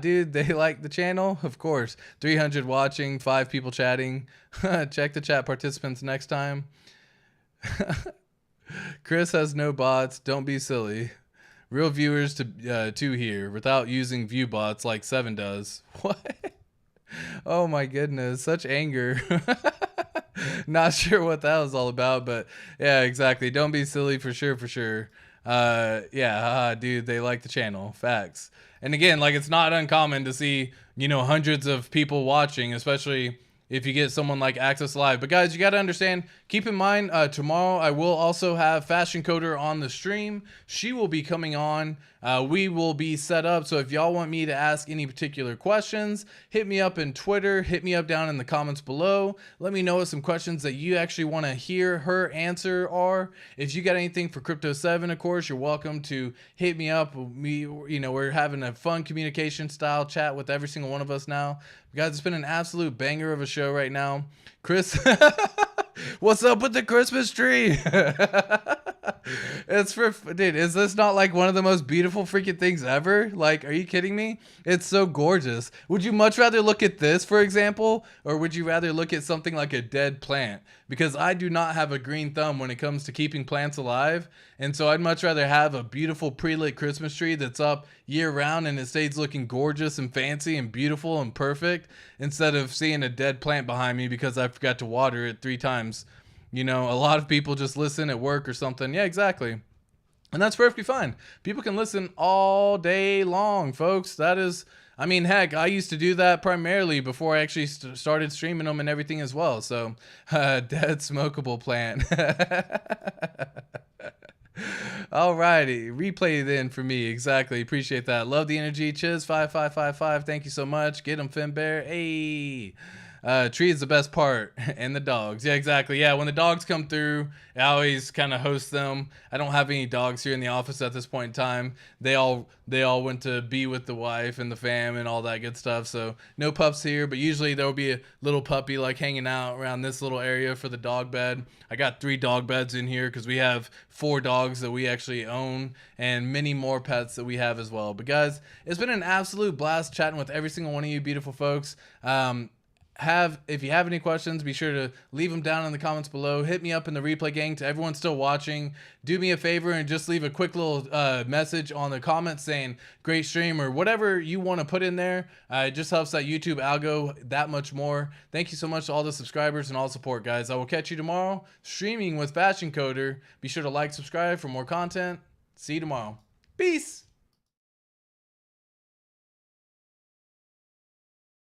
dude, they like the channel? Of course. 300 watching, 5 people chatting. Check the chat participants next time. Chris has no bots. Don't be silly. Real viewers to here without using view bots like Seven does. What? Oh my goodness, such anger. Not sure what that was all about, but yeah, exactly. Don't be silly for sure, for sure. Dude, they like the channel. Facts. And again, like, it's not uncommon to see, hundreds of people watching, especially if you get someone like Access Live. But guys, you got to understand, keep in mind, tomorrow I will also have Fashion Coder on the stream. She will be coming on. We will be set up. So if y'all want me to ask any particular questions, hit me up in Twitter, hit me up down in the comments below. Let me know what some questions that you actually want to hear her answer are. If you got anything for cryptoseven, of course, you're welcome to hit me up. We're having a fun communication style chat with every single one of us now. Guys, it's been an absolute banger of a show right now. Chris, what's up with the Christmas tree? Dude, is this not like one of the most beautiful freaking things ever? Like, are you kidding me? It's so gorgeous. Would you much rather look at this, for example, or would you rather look at something like a dead plant? Because I do not have a green thumb when it comes to keeping plants alive, and so I'd much rather have a beautiful pre-lit Christmas tree that's up year round and it stays looking gorgeous and fancy and beautiful and perfect, instead of seeing a dead plant behind me because I forgot to water it 3 times. A lot of people just listen at work or something. Yeah, exactly. And that's perfectly fine. People can listen all day long, folks. That is, heck, I used to do that primarily before I actually started streaming them and everything as well. So, dead smokable plant. Alrighty, replay then for me. Exactly, appreciate that. Love the energy. Chiz 5555. Thank you so much. Get him, Finbear. Hey. Tree is the best part, and the dogs. Yeah, exactly. Yeah, when the dogs come through, I always kind of host them. I don't have any dogs here in the office at this point in time. They all went to be with the wife and the fam and all that good stuff. So no pups here, but usually there will be a little puppy like hanging out around this little area for the dog bed. I got 3 dog beds in here because we have 4 dogs that we actually own and many more pets that we have as well. But guys, it's been an absolute blast chatting with every single one of you beautiful folks. If you have any questions, be sure to leave them down in the comments below. Hit me up in the replay gang. To everyone still watching, do me a favor and just leave a quick little message on the comments saying great stream or whatever you want to put in there. It just helps that YouTube algo that much more. Thank you so much to all the subscribers and all support, guys. I will catch you tomorrow streaming with Fashion Coder. Be sure to like, subscribe for more content. See you tomorrow. Peace.